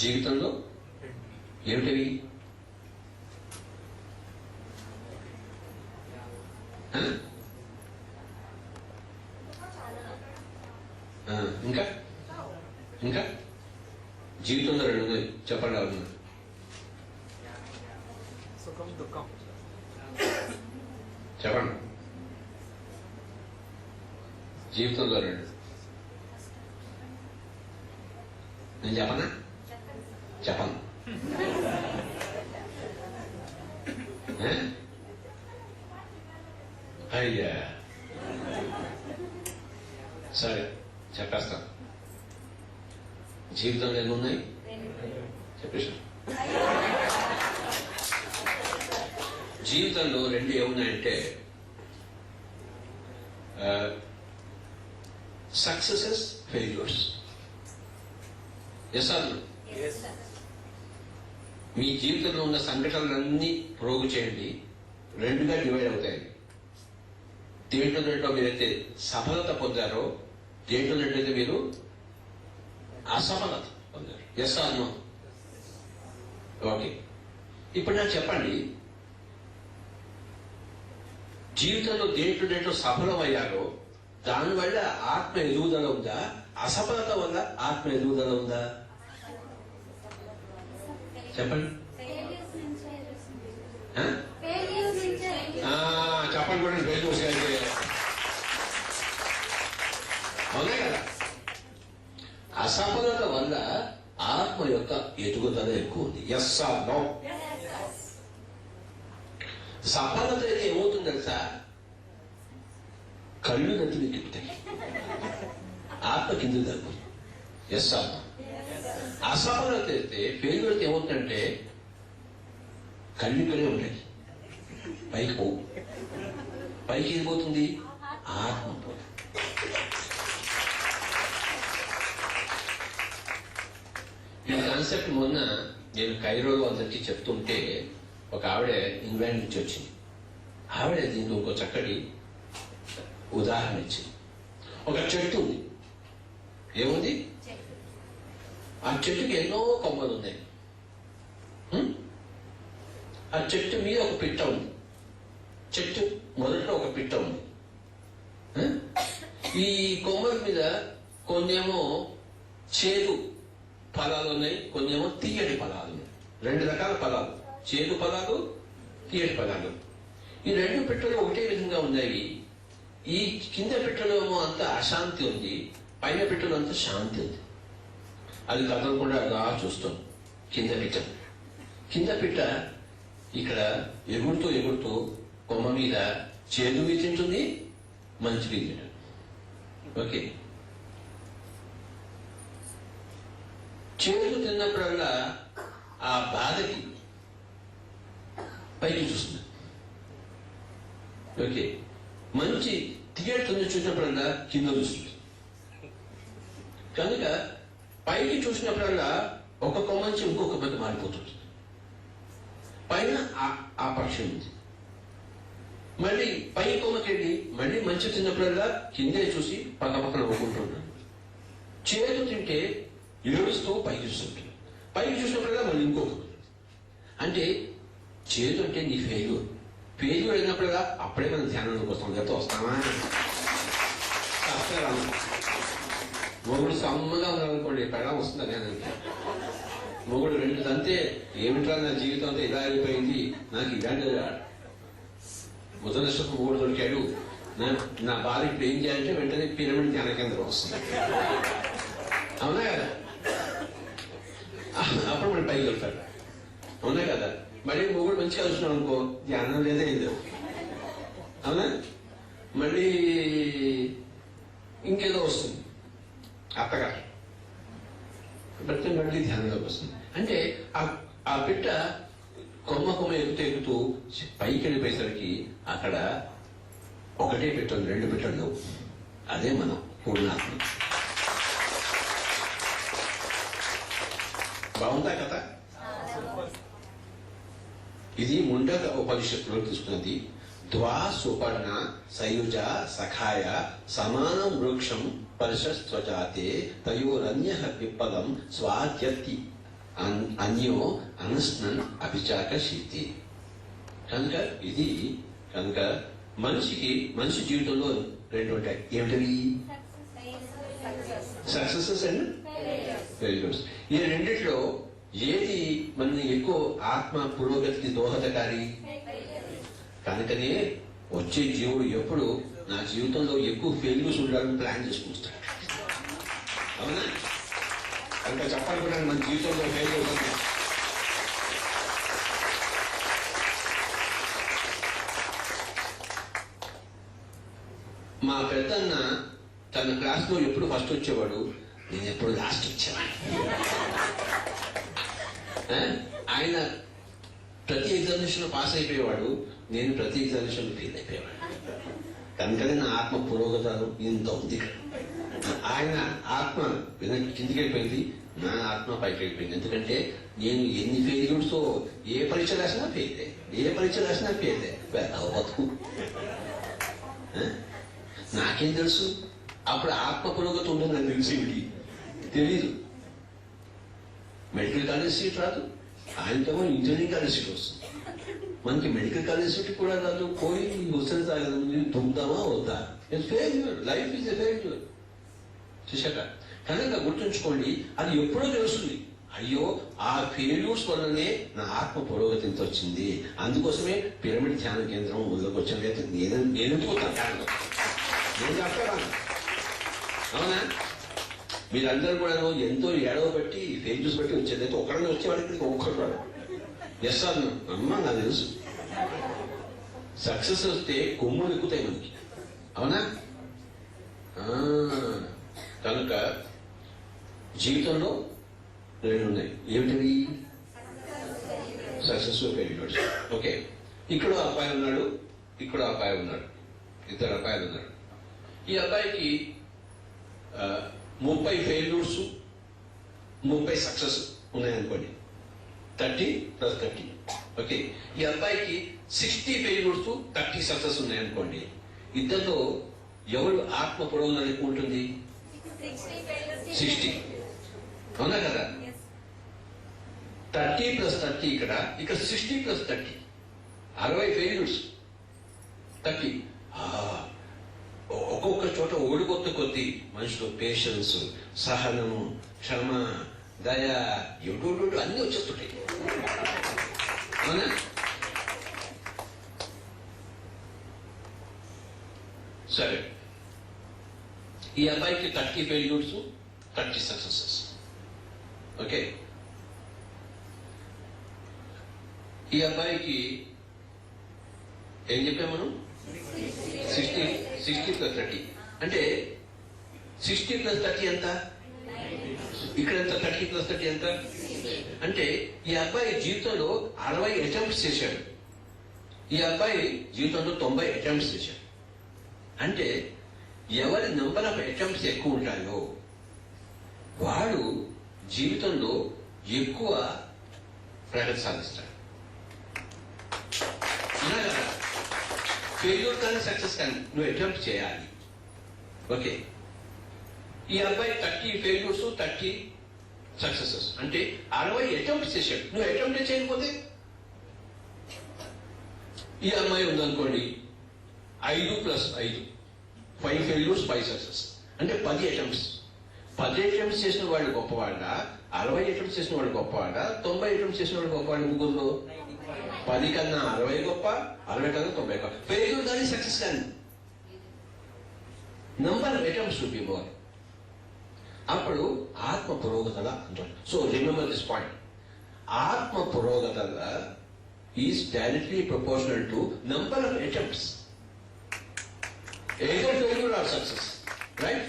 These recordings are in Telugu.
జీవితంలో ఏమిటివి? ఇంకా ఇంకా జీవితంలో రెండు ఉన్నాయి, చెప్పండి. అవుతున్నా సుఖం దుఃఖం చెప్పండి. జీవితంలో రెండు నేను చెప్పనా? చెప్పను. అయ్యా సరే చెప్పేస్తాను. జీవితంలో ఎన్ని ఉన్నాయి చెప్పేసి. జీవితంలో రెండు ఏమున్నాయంటే successes, failures. Yes or no? మీ జీవితంలో ఉన్న సంఘటనలన్నీ ప్రోగు చేయండి, రెండుగా డివైడ్ అవుతాయి. దేంట్లో మీరైతే సఫలత పొందారో, దేంట్లో అయితే మీరు అసఫలత పొందారు. Yes or no? ఓకే, ఇప్పుడు నాకు చెప్పండి, జీవితంలో దేంట్లో సఫలమయ్యారో దానివల్ల ఆత్మ ఎదుగుదల ఉందా, అసఫలత వల్ల ఆత్మ ఎదుగుదల ఉందా? చెప్పండి. చెప్పండి కూడా ఫెయిల్యూర్స్ అయితే అవునా కదా? అసఫలత వల్ల ఆత్మ యొక్క ఎదుగుదల ఎక్కువ ఉంది. Yes or no? సఫలత అయితే ఏమవుతుంది తెలుసా? కళ్ళు నటులు తిప్పుతాయి, ఆత్మ కింద తగ్గుతుంది. Yes or no? అసఫలత అయితే, ఫెయిల్యూర్ అయితే ఏమవుతుందంటే కళ్ళు ఇక్కడే ఉంటాయి, పైకి పోవు. పైకి ఏది పోతుంది? ఆత్మ పోతుంది. ఈ కాన్సెప్ట్ మొన్న నేను కైరోలో అందరికీ చెప్తుంటే ఒక ఆవిడ ఇంగ్లాండ్ నుంచి వచ్చింది. ఆవిడ దీనికి ఇంకో చక్కటి ఉదాహరణ ఇచ్చింది. ఒక చెట్టు ఉంది. ఏముంది? ఆ చెట్టుకి ఎన్నో కొమ్మలు ఉన్నాయి. ఆ చెట్టు మీద ఒక పిట్ట ఉంది. చెట్టు మొదట్లో ఒక పిట్ట ఉంది. ఈ కొమ్మల మీద కొన్నేమో చేదు ఫలాలు ఉన్నాయి, కొన్నేమో తీయటి ఫలాలు ఉన్నాయి. రెండు రకాల ఫలాలు, చేదు ఫలాలు, తీయటి ఫలాలు. ఈ రెండు పిట్టలు ఒకటే విధంగా ఉన్నాయి. ఈ కింద పిట్టలో ఏమో అంత అశాంతి ఉంది, పైన పిట్టలో అంత శాంతి ఉంది. అది కదలకుండా అలా చూస్తాం. కింద పిట్ట ఇక్కడ ఎగురుతూ ఎగురుతూ కొమ్మ మీద చేదువి తింటుంది, మంచివి తింటుంది. ఓకే, చేదు తిన్నప్పుడల్లా ఆ బాధకి పైకి చూస్తుంది. ఓకే, మంచి తీయడుతుంది చూసినప్పుడల్లా కింద చూస్తుంది. కనుక పైకి చూసినప్పుడల్లా ఒక కొమ్మ నుంచి ఇంకొక కొమ్మకి మారిపోతుంది. పైన ఆ పక్షి ఉంది. మళ్ళీ పై కొమ్మకి వెళ్ళి మళ్ళీ మంచి తిన్నప్పుడల్లా కిందే చూసి పక్కన ఒక్కుంటుంటాడు. చేదు తింటే ఏడుస్తూ పైకి చూస్తుంటాడు. పైకి చూసినప్పుడల్లా మళ్ళీ ఇంకొక. అంటే చేదు అంటే నీ ఫెయిల్యూర్. ఫెయిల్యూర్ అయినప్పుడల్లా అప్పుడే మనం ధ్యానంలోకి వస్తాం. లేకపోతే వస్తామా? మొగుడు సమ్మగా ఉండాలనుకోండి, పెళ్ళం వస్తుందా ధ్యానానికి? మొగుడు రెండు తంతే ఏమిట్రా నా జీవితం అంతా ఇలా అయిపోయింది, నాకు ఇలాంటి ముదనష్టపు మొగుడు దొరికాడు, నా భార్య ఇప్పుడు ఏం చేయాలంటే వెంటనే పిరమిడ్ ధ్యాన కేంద్రం వస్తుంది. అవునా కదా? అప్పుడు మనం పైకి వెళ్తాడు. అవునా కదా? మళ్ళీ మొగుడు మంచిగా చూసినాడు అనుకో, ధ్యానం లేదా ఏదో. అవునా? మళ్ళీ ఇంకేదో వస్తుంది, అత్తగారు బట్టి మళ్ళీ ధ్యానంలోకి వస్తుంది. అంటే ఆ పిట్ట కొమ్మ ఎక్కుతూ పైకి వెళ్ళిపోయేసరికి అక్కడ ఒకటే పిట్టలు, రెండు పిట్టలు లేవు. అదే మనం పూర్ణాత్మ. బాగుందా కథ? ఇది ముండక ఉపనిషత్తులో తీసుకున్నది. ద్వా సుపర్ణ సయుజ సఖాయ సమానం వృక్షం పరిశస్వజాతే తయోరన్య పిప్పలం స్వాద్యతి అన్యో అనస్నన్ అభిచాకశీతి. కనుక మనిషి జీవితంలో రెండు ఉంటాయి. ఏమిటవి? Successes and failures. ఈ రెండిట్లో ఏది మన ఎక్కువ ఆత్మ పురోగతికి దోహదకారి? కనుకనే వచ్చే జీవుడు ఎప్పుడు నా జీవితంలో ఎక్కువ ఫెయిల్యూర్స్ ఉండాలని ప్లాన్ చేసుకుంటాడు. అవునా? కనుక చెప్పాలనుకుంటాను మన జీవితంలో ఫెయిల్యూర్స్ ఉంటాయి. మా పెద్దన్న తన క్లాస్లో ఎప్పుడు ఫస్ట్ వచ్చేవాడు, నేను ఎప్పుడు లాస్ట్ వచ్చేవాడు. ఆయన ప్రతి ఎగ్జామినేషన్ పాస్ అయిపోయేవాడు, నేను ప్రతి ఎగ్జామినేషన్ ఫెయిల్ అయిపోయేవాడు. కనుకనే నా ఆత్మ పురోగత ఇంత ఉంది. ఆయన ఆత్మ కిందికి వెళ్ళిపోయింది, నా ఆత్మ పైకి వెళ్ళిపోయింది. ఎందుకంటే నేను ఎన్ని ఫెయిల్యూర్స్, ఏ పరీక్ష రాసినా ఫెయిలే, బతుకు. నాకేం తెలుసు అప్పుడు ఆత్మ పురోగతి ఉండదు? నాకు తెలిసేది తెలీదు. మెడికల్ కాలేజ్ సీట్ రాదు, ఆయనకేమో ఇంజనీరింగ్ కాలేజ్ సీట్ వస్తుంది. మనకి మెడికల్ కాలేజ్ సీట్ కూడా రాదు. పోయి వస్తుంది తాగదు, తుమ్ముదామా వద్దా? Failure, life is a failure. చూశాక కనుక గుర్తుంచుకోండి, అది ఎప్పుడో తెలుస్తుంది. అయ్యో, ఆ ఫెయిల్యూర్స్ వల్లనే నా ఆత్మ పురోగతి ఎంత వచ్చింది. అందుకోసమే పిరమిడ్ ధ్యాన కేంద్రం మొదలుకొచ్చింది. నేను ఎందుకు ధ్యానం నేను చెప్తాను. అవునా? మీరందరూ కూడా ఎంతో ఏడవ బట్టి ఫెయిల్యూర్స్ బట్టి వచ్చేది. అయితే ఒకరిని వచ్చేవాడికి ఒక్కరు రాడు. ఎస్ అన్న అమ్మ నాకు తెలుసు. సక్సెస్ వస్తే కొమ్ములు ఎక్కుతాయి మనకి. అవునా? కనుక జీవితంలో రెండు ఉన్నాయి. ఏమిటివి? Successful failures. ఓకే, ఇక్కడ అబ్బాయి ఉన్నాడు, ఇక్కడ అబ్బాయి ఉన్నాడు, ఇద్దరు అబ్బాయిలు ఉన్నారు. ఈ అబ్బాయికి 30 ఫెయిల్యూర్స్ 30 సక్సెస్ ఉన్నాయనుకోండి, 30 + 30. ఓకే, ఈ అబ్బాయికి 60 ఫెయిల్యూర్స్ 30 సక్సెస్ ఉన్నాయనుకోండి. ఇద్దరిలో ఎవరు ఆత్మ పురోగతి ఎక్కువ ఉంటుంది? 60. అవునా కదా? 30 + 30 ఇక్కడ 60 + 30, 60 ఫెయిల్యూర్స్ 30. ఒక్కొక్క చోట ఓడిపోతే కొద్దీ మనిషిలో పేషెన్స్, సహనము, క్షమ, దయ, ఎటు అన్ని వచ్చేస్తుంటాయి. అవునా? సరే, ఈ అబ్బాయికి 30 ఫెయిల్యూర్స్ 30 సక్సెసెస్. ఓకే, ఈ అబ్బాయికి ఏం చెప్పాం మనం? 60 + 30 అంటే 60 + 30 ఎంత? ఇక్కడ ఎంత? 30 + 30 ఎంత? అంటే ఈ అబ్బాయి జీవితంలో 60 అటెంప్ట్స్ చేశాడు. ఈ అబ్బాయి జీవితంలో 90 అటెంప్ట్స్ చేశాడు. అంటే ఎవరి నెంబర్ ఆఫ్ అటెంప్ట్స్ ఎక్కువ ఉంటాయో వాడు జీవితంలో ఎక్కువ ప్రగతి సాధిస్తాడు. ఫెయిల్యూర్ కానీ సక్సెస్ కానీ నువ్వు అటెంప్ట్ చేయాలి. ఓకే, ఈ అబ్బాయి 30 ఫెయిల్యూర్స్ 30 సక్సెసెస్ అంటే 60 అటెంప్ట్స్ చేశాడు. నువ్వు అటెంప్ట్ చేయకపోతే, ఈ అమ్మాయి ఉందనుకోండి 5 + 5 5 ఫెయిల్యూర్స్ 5 సక్సెస్ అంటే 10 అటెంప్ట్స్. 10 అటెంప్ట్స్ చేసిన వాడు గొప్పవాడ, 60 అటెంప్ట్స్ చేసిన వాడు గొప్పవాడ, 90 అటెంప్ట్స్ చేసిన వాడు గొప్పవాడు? ముగ్గురులో 10 కన్నా 60 గొప్ప, 60 కన్నా 90 గొప్ప. ఫెయిల్యూర్ కానీ సక్సెస్ కానీ number of attempts to be more. అప్పుడు ఆత్మ పురోగతల అంటారు. So remember this point. ఆత్మ పురోగతల is directly proportional to number of attempts. either failure or success, right?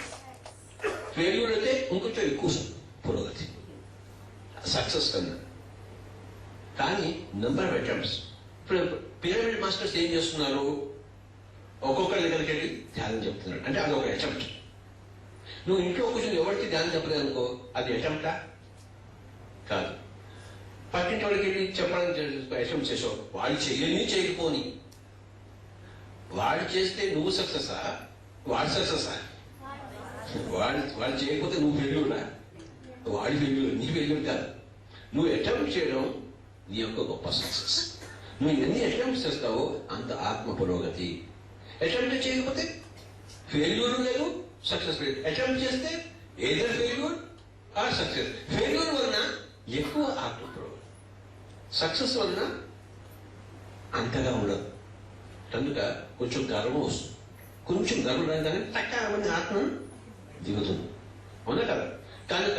Failure అయితే ఇంకొంచెం ఎక్కువ పురోగతి, సక్సెస్ కన్నా. కానీ నెంబర్ ఆఫ్ అటెంప్ట్స్. ఇప్పుడు పిరమిడ్ మాస్టర్స్ ఏం చేస్తున్నారు? ఒక్కొక్కరి దగ్గరికి వెళ్ళి ధ్యానం చెప్తున్నాడు అంటే అది ఒక అటెంప్ట్. నువ్వు ఇంట్లో కూర్చొని ఎవరికి ధ్యానం చెప్పలేదు అనుకో, అది అటెంప్టా? కాదు. పక్కింటి వాళ్ళకి వెళ్ళి చెప్పడానికి అటెంప్ట్ చేసావు, వాళ్ళు చేయకపోని. వాడు చేస్తే నువ్వు సక్సెసా, వాడు సక్సెసా? వాడు చేయకపోతే నువ్వు ఫెయిల్యూరా? వాడి ఫెయిల్యూర్, నీ ఫెయిల్యూర్ కాదు. నువ్వు అటెంప్ట్ చేయడం నీ యొక్క గొప్ప సక్సెస్. నువ్వు ఎన్ని అటెంప్ట్స్ చేస్తావో అంత ఆత్మ పురోగతి. అటెంప్ట్ చేయకపోతే ఫెయిల్యూర్ లేదు, సక్సెస్ లేదు. అటెంప్ట్ చేస్తే either failure or success. Failure వలన ఎక్కువ ఆత్మ పురోగతి, సక్సెస్ వలన అంతగా ఉండదు. కనుక కొంచెం గర్వం వస్తుంది. కొంచెం గర్వం రాగానే తక్కువ ఆత్మ దిగుతుంది. అవునా కదా? కనుక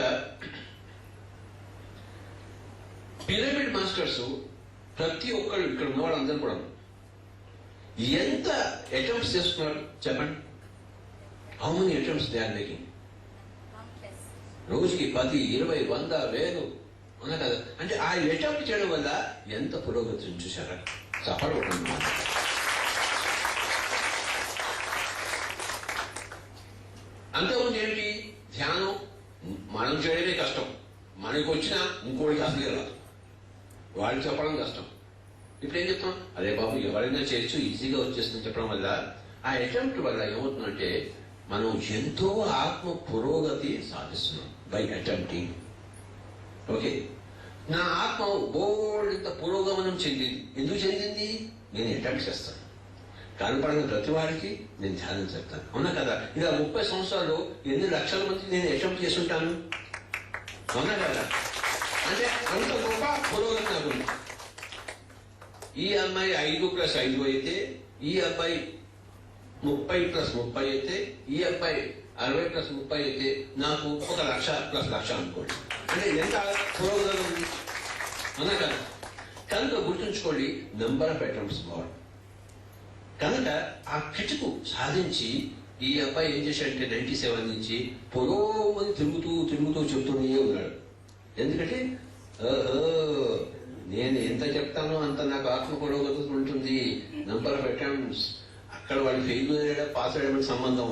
పిరమిడ్ మాస్టర్స్ ప్రతి ఒక్కరు ఇక్కడ ఉన్న వాళ్ళందరూ కూడా ఎంత అటెంప్ట్స్ చేస్తున్నారు చెప్పండి. How many attempts they are making? రోజుకి 10, 20, 100, 1000 అవునా కదా? అంటే ఆ అటెంప్ట్ చేయడం వల్ల ఎంత పురోగతి చూసారా? చెప్పడం అంతకుముందు ఏంటి? ధ్యానం మనం చేయడమే కష్టం, మనకి వచ్చినా ఇంకోటికి అసలే రాదు, వాళ్ళు చెప్పడం కష్టం. ఇప్పుడు ఏం చెప్తాం? అరే బాబు ఎవరైనా చేయొచ్చు, ఈజీగా వచ్చేస్తుంది చెప్పడం వల్ల ఆ అటెంప్ట్ వల్ల ఏమవుతుందంటే మనం ఎంతో ఆత్మ పురోగతి సాధిస్తున్నాం బై అటెంప్టింగ్. ఓకే, నా ఆత్మ బోల్డ్ ఇంత పురోగమనం చెందింది. ఎందుకు చెందింది? నేను అటెంప్ట్ చేస్తాను. కనపడిన ప్రతి వారికి నేను ధ్యానం చేస్తాను. అవునా కదా? ఇలా 30 సంవత్సరాలు ఎన్ని లక్షల మంది నేను అటెంప్ట్ చేస్తుంటాను. అవునా కదా? అంటే అంత గొప్ప పురోగతి నాకు ఉంది. ఈ అమ్మాయి 5+5 అయితే, ఈ అబ్బాయి 30+30 అయితే, ఈ అబ్బాయి 60+30 అయితే నాకు 1,00,000+1,00,000 అనుకోండి. అంటే ఎంత పురోగతి ఉంది. అవునా కదా? కనుక గుర్తుంచుకోండి, నెంబర్ ఆఫ్ అటెంప్ట్స్ గాడ్. కనుక ఆ కిటుకు సాధించి ఈ అబ్బాయి ఏం చేశాడంటే 97 నుంచి పొలోమని తిరుగుతూ చెప్తూనే ఉన్నాడు. ఎందుకంటే నేను ఎంత చెప్తానో అంత నాకు ఆత్మ పురోగతి ఉంటుంది. Number of attempts. అక్కడ వాళ్ళు ఫెయిల్ అయ్యాడా పాస్ అయ్యడం సంబంధం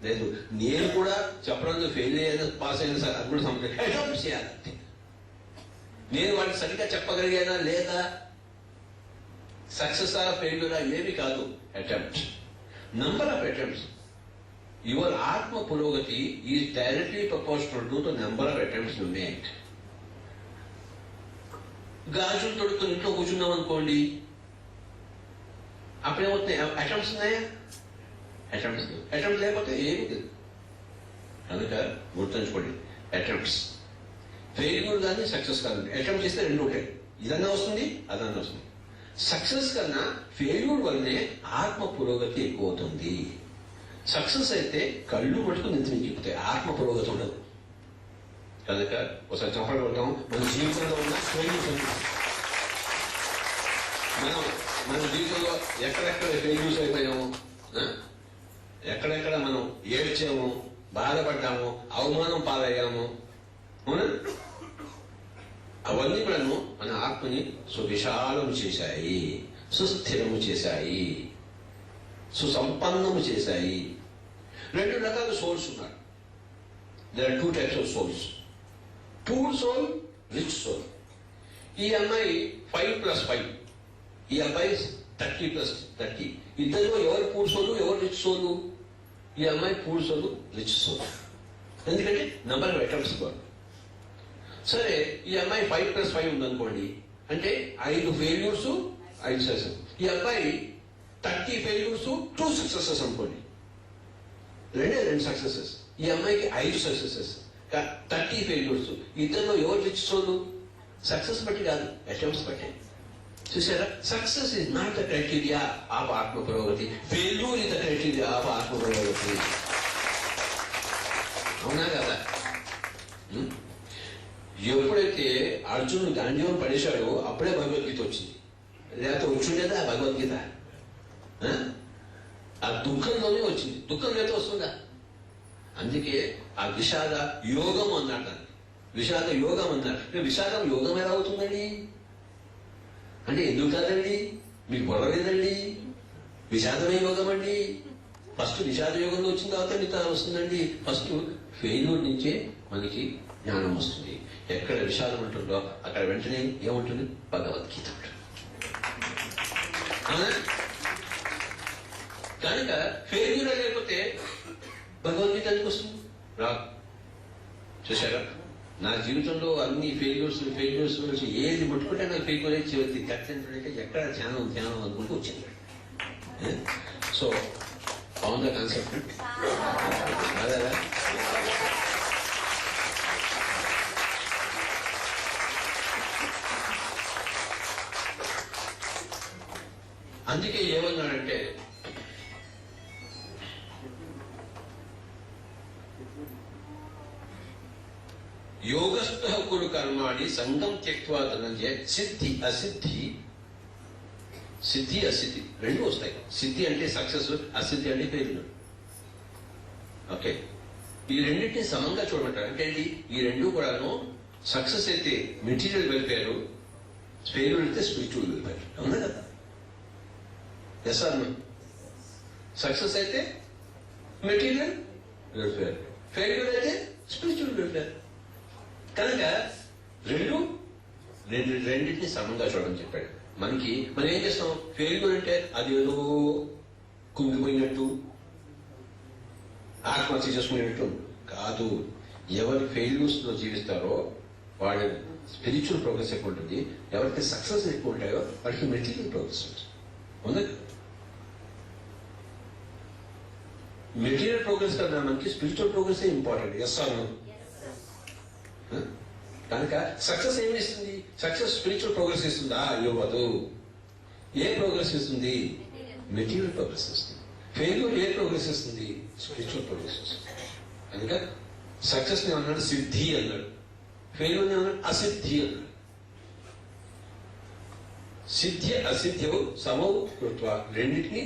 లేదు. నేను కూడా చెప్పడంలో ఫెయిల్ అయ్యాను పాస్ అయినా అది కూడా సంబంధం. అటెంప్ట్ చేయాలి. నేను వాడికి సరిగ్గా చెప్పగలిగానా లేదా, సక్సెస్ ఆ ఫెయిల్యూరా ఏమి కాదు, attempt. Number of attempts. Your ఆత్మ పురోగతి is directly proportional to the number of attempts you make. గాజులు తొడుక్కుని ఇంట్లో కూర్చున్నాం అనుకోండి, అప్పుడేమవుతున్నాయి? అటెంప్ట్స్ ఉన్నాయా? అటెంప్ట్ లేకపోతే ఏమి లేదు. కనుక గుర్తుంచుకోండి, అటెంప్ట్స్. ఫెయిల్యూర్ కానీ సక్సెస్ కానీ అటెంప్ట్ చేస్తే రెండు ఉంటాయి. ఇదన్నా వస్తుంది, అదన్నా వస్తుంది. సక్సెస్ కన్నా ఫెయిల్యూర్ వల్లనే ఆత్మ పురోగతి ఎక్కువ అవుతుంది. సక్సెస్ అయితే కళ్ళు మటుకు నిద్ర చెప్తాయి, ఆత్మ పురోగతి ఉండదు. కనుక ఒకసారి చెప్పగలుగుతాం, మన జీవితంలో ఉన్న ఫెయిల్యూర్స్, మన జీవితంలో ఎక్కడెక్కడ ఫెయిల్యూర్స్ అయిపోయాము, ఎక్కడెక్కడ మనం ఏడ్చాము, బాధపడ్డాము, అవమానం పాలయ్యాము, అవునా? అవన్నీ కూడా మన ఆత్మని సువిశాలము చేశాయి, సుస్థిరము చేశాయి, సుసంపన్నము చేశాయి. 2 రకాల సోల్స్ ఉన్నారు. There are 2 types of souls. Poor soul, rich soul. ఈ అమ్మాయి 5+5, ఈ అబ్బాయి 30+30. ఇద్దరు ఎవరు పూర్ సోలు, ఎవరు రిచ్ సోలు? ఈ అమ్మాయి పూర్ సోలు, రిచ్ సోల్. ఎందుకంటే నంబర్ ఆఫ్ అటెంప్ట్స్ కూడా. సరే, ఈ అమ్మాయి 5+5 ఉందనుకోండి, అంటే 5 ఫెయిల్యూర్స్ 5 సక్సెస్. ఈ అబ్బాయి 30 ఫెయిల్యూర్స్ 2 సక్సెసెస్ అనుకోండి, 2 సక్సెసెస్. ఈ అమ్మాయికి 5 సక్సెసెస్, 30 ఫెయిల్యూర్స్. ఇద్దరు ఎవరు రిచ్ సోలు? సక్సెస్ బట్టి కాదు, అటెంప్ట్స్ బట్టి. చూసారా? Success is not the criteria of ఆత్మ పురోగతి, failure is the criteria of ఆత్మ పురోగతి. అవునా కదా? ఎప్పుడైతే అర్జునుడు గాంధీవం పడేశాడో అప్పుడే భగవద్గీత వచ్చింది. లేకపోతే వచ్చిండేదా భగవద్గీత? ఆ దుఃఖంలోనే వచ్చింది. దుఃఖం లేకపోతే వస్తుందా? అందుకే ఆ విషాద యోగం అన్నాడు దాన్ని. విషాద యోగం అన్నారు. విషాదం యోగం ఎలా అవుతుందండి? అంటే ఎందుకు కాదండి, మీకు గొడవలేదండి, విషాదమే యోగం అండి. ఫస్ట్ విషాద యోగంలో వచ్చిన తర్వాత మిగతా వస్తుందండి. ఫస్ట్ ఫెయిల్యూర్ నుంచే మనకి జ్ఞానం వస్తుంది. ఎక్కడ విషాదం ఉంటుందో అక్కడ వెంటనే ఏముంటుంది? భగవద్గీత ఉంటుంది. కనుక ఫెయిల్యూర్ లేకపోతే భగవద్గీత ఎందుకు వస్తుంది? రా. చూసారా? నా జీవితంలో అన్ని ఫెయిల్యూర్స్ ఏది ముట్టుకుంటే నాకు ఫెయిల్యూర్ అయ్యి చివరికి ఖచ్చితంగా ఎక్కడ ధ్యానం అనుకుంటూ వచ్చింది. సో బాగుందా కాన్సెప్ట్? అదే అందుకే ఏమన్నాడంటే యోగస్థ కురు కర్మాణి సంగం త్యక్వా ధనంజయ సిద్ధి అసిద్ధి రెండు వస్తాయి. సిద్ధి అంటే సక్సెస్, అసిద్ధి అంటే ఫెయిల్యూర్. ఓకే, ఈ రెండింటిని సమంగా చూడమంటారు. అంటే ఏంటి? ఈ రెండు కూడాను సక్సెస్ అయితే మెటీరియల్ వెల్ఫేర్, ఫెయిల్యూర్ అయితే స్పిరిచువల్ వెల్ఫేర్. అవునా కదా? Yes or no? సక్సెస్ అయితే మెటీరియల్ వెల్ఫేర్, ఫెయిల్యూర్ అయితే స్పిరిచువల్ వెల్ఫేర్. కనుక రెండింటిని సమంగా చూడమని చెప్పాడు. మనం ఏం చేస్తాం? ఫెయిల్యూర్ అంటే అది ఏదో కుంగిపోయినట్టు, ఆత్మహత్య చేసుకునేటట్టు కాదు. ఎవరి ఫెయిల్యూర్స్ లో జీవిస్తారో వాళ్ళ స్పిరిచువల్ ప్రోగ్రెస్ ఎక్కువ ఉంటుంది. ఎవరికి సక్సెస్ ఎక్కువ ఉంటాయో వాడికి మెటీరియల్ ప్రోగ్రెస్ ఉంటుంది. అవునా? మెటీరియల్ ప్రోగ్రెస్ కన్నా మనకి spiritual progress important. Yes or no? కనుక సక్సెస్ ఏమి ఇస్తుంది? సక్సెస్ స్పిరిచువల్ ప్రోగ్రెస్ ఇస్తుందా? ఇవ్వదు. ఏ ప్రోగ్రెస్ ఇస్తుంది? మెటీరియల్ ప్రోగ్రెస్ ఇస్తుంది. ఫెయిల్యూర్ ఏ ప్రోగ్రెస్ ఇస్తుంది? స్పిరిచువల్ ప్రోగ్రెస్ ఇస్తుంది. కనుక సక్సెస్ ని అన్నాడు సిద్ధి అన్నాడు, ఫెయిల్యూర్ ని అన్నాడు అసిద్ధి అన్నాడు. సిద్ధి అసిద్ధ్యవు సమౌ కృత్వ, రెండింటికి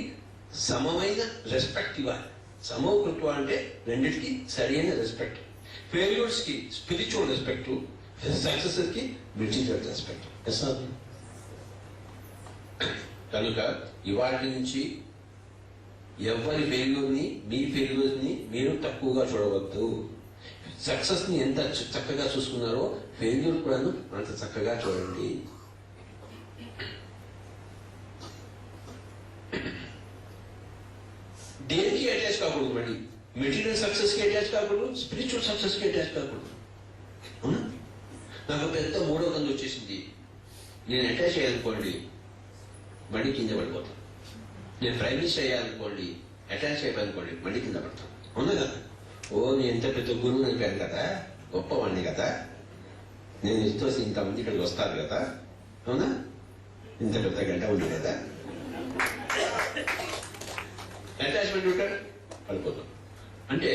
సమమైన రెస్పెక్ట్ ఇవ్వాలి. సమౌ కృత్వ అంటే రెండింటికి సరైన రెస్పెక్ట్. ఫెయిల్యూర్స్ కి స్పిరిచువల్ రెస్పెక్ట్, సక్సెస్ కి మెటీరియల్ రెస్పెక్ట్. కనుక ఇవాటి నుంచి ఎవరి ఫెయిల్యూర్ని, మీ ఫెయిల్యూర్ని మీరు తక్కువగా చూడవద్దు. సక్సెస్ ని ఎంత చక్కగా చూసుకున్నారో ఫెయిల్యూర్ కూడా అంత చక్కగా చూడండి. దేనికి అటాచ్ కాకూడదు. మళ్ళీ మెటీరియల్ సక్సెస్ కి అటాచ్ కాకూడదు, స్పిరిచువల్ సక్సెస్ కి అటాచ్ కాకూడదు. అవునా? నాకు పెద్ద మూడో కందు వచ్చేసింది, నేను అటాచ్ అయ్యాలనుకోండి మళ్ళీ కింద పడిపోతాను. నేను ప్రైవేట్ అయ్యాలనుకోండి, అటాచ్ అయిపోయానుకోండి మళ్ళీ కింద పడతాను. అవునా కదా? నేను ఎంత పెద్ద గురువు అయిపోయాను కదా, గొప్పవాడిని కదా, నేను ఎంతో ఇంతమంది ఇక్కడికి వస్తారు కదా, అవునా, ఇంత పెద్ద గంట ఉంది కదా, అటాచ్మెంట్ ఉంటాడు, పడిపోతాం. అంటే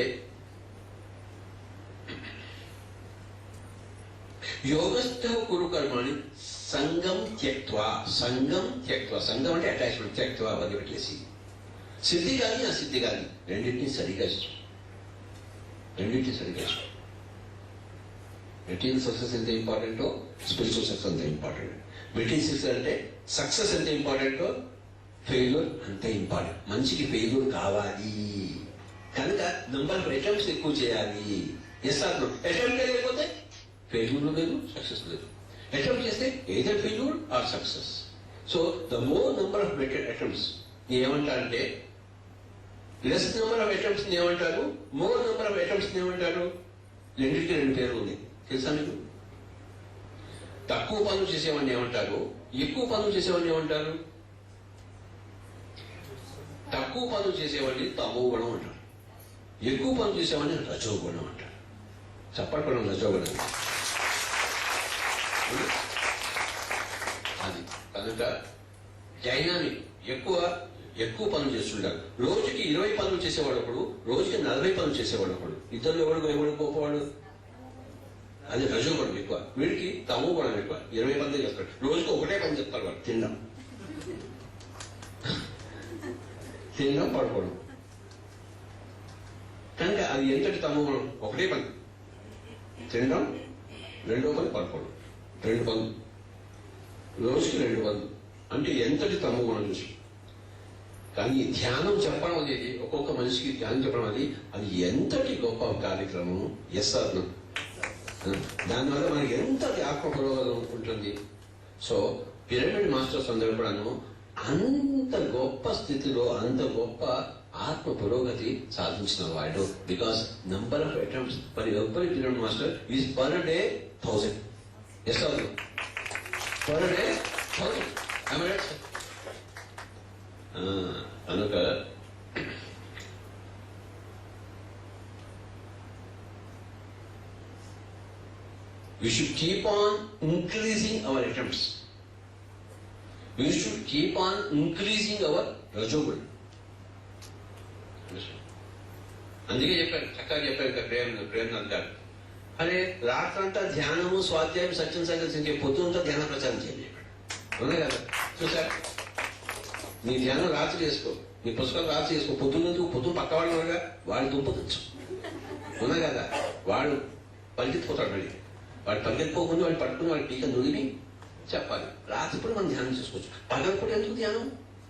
యోగస్థ కురు కర్మాణి సంగం త్యక్వా. సంగం అంటే అటాచ్మెంట్, త్యక్వా వదిలిపెట్టేసి. సిద్ధి కానీ అసిద్ధి కానీ రెండింటినీ సరిగా ఇష్టం. మెటీరియల్ సక్సెస్ ఎంత ఇంపార్టెంటో స్పిరిచువల్ సక్సెస్ అంత ఇంపార్టెంట్. మెటీరియల్ సక్సెస్ అంటే సక్సెస్ ఎంత ఇంపార్టెంటో ఫెయిల్యూర్ అంతే ఇంపార్టెంట్. మంచికి ఫెయిల్యూర్ కావాలి కనుక నంబర్ ఆఫ్ అటెంప్ట్స్ ఎక్కువ చేయాలి. Yes or no? అటెంప్ట్ లేకపోతే ఫెయిల్యూర్ లేదు, సక్సెస్ లేదు. అటెంప్ట్ చేస్తే either failure or success. So the more number of attempts ఏమంటారంటే, లెస్ నెంబర్ ఆఫ్ అటెంప్ట్స్ ఏమంటారు, మోర్ నెంబర్ ఆఫ్ అటెంప్ట్స్ ఏమంటారు? రెండింటికి రెండు పేర్లు ఉన్నాయి తెలుసా మీకు? తక్కువ పనులు చేసేవాడిని ఏమంటారు, ఎక్కువ పనులు చేసేవాడిని ఏమంటారు? తక్కువ పనులు చేసేవాడిని తమో గుణం అంటారు, ఎక్కువ పనులు చేసేవాడిని రజో గుణం అంటారు. చెప్పడం రజో గుణం అది. కనుక డైనామిక్ ఎక్కువ పనులు చేస్తుంటారు. రోజుకి 20 పనులు చేసేవాడు ఒకడు, రోజుకి 40 పనులు చేసేవాడు ఒకడు. ఇద్దరు ఎవడు గొప్పవాడు? అది రజోగుణం ఎక్కువ, వీడికి తమో గుణం ఎక్కువ. 20 పనులు చేస్తాడు, రోజుకి ఒకటే పని చెప్తారు వాడు, తినడం పడుకోవడం. కనుక అది ఎంతటి తమో గుణం? ఒకటే పని తినడం, రెండో పని పడుకోవడం. 2 పనులు రోజుకి 2 పనులు అంటే ఎంతటి తమో గుణం చూసి. కానీ ధ్యానం చెప్పడం అనేది, ఒక్కొక్క మనిషికి ధ్యానం చెప్పడం అది ఎంతటి గొప్ప కార్యక్రమం. Yes or no? దానివల్ల మనకి ఎంతటి ఆత్మ పురోగతం ఉంటుంది. సో పిరమిడ్ మాస్టర్స్ అందరూ కూడాను అంత గొప్ప స్థితిలో, అంత గొప్ప ఆత్మ పురోగతి సాధించిన వాడు. Because number of attempts for every pyramid master is per day 1000. Yes అవును, పర్ డే 1000. కనుక we should keep on increasing our attempts. We should keep on increasing our rajogul. అందుకే చెప్పారు, చక్కగా చెప్పారు ప్రేమనాథ్ గారు. అరే రాత్రంతా ధ్యానము, స్వాధ్యాయం, సత్యం సంగతి పొద్దునంతా ధ్యాన ప్రచారం చేయండి చెప్పాడు. అవునా కదా? చూసారు, నీ ధ్యానం రాత్రి చేసుకో, నీ పుస్తకాలు రాత్రి చేసుకో. పొద్దున్న పక్కవాడు అనగా వాడి దుంప తెచ్చు. అవునా కదా? వాడు పరిగెత్తిపోతాడు. మళ్ళీ వాడు పరిగెత్తిపోకుండా వాడు పట్టుకుని వాడి టీక నుడిని చెప్పాలి. రాత్రి కూడా మనం ధ్యానం చేసుకోవచ్చు. పగలపూట ఎందుకు ధ్యానం?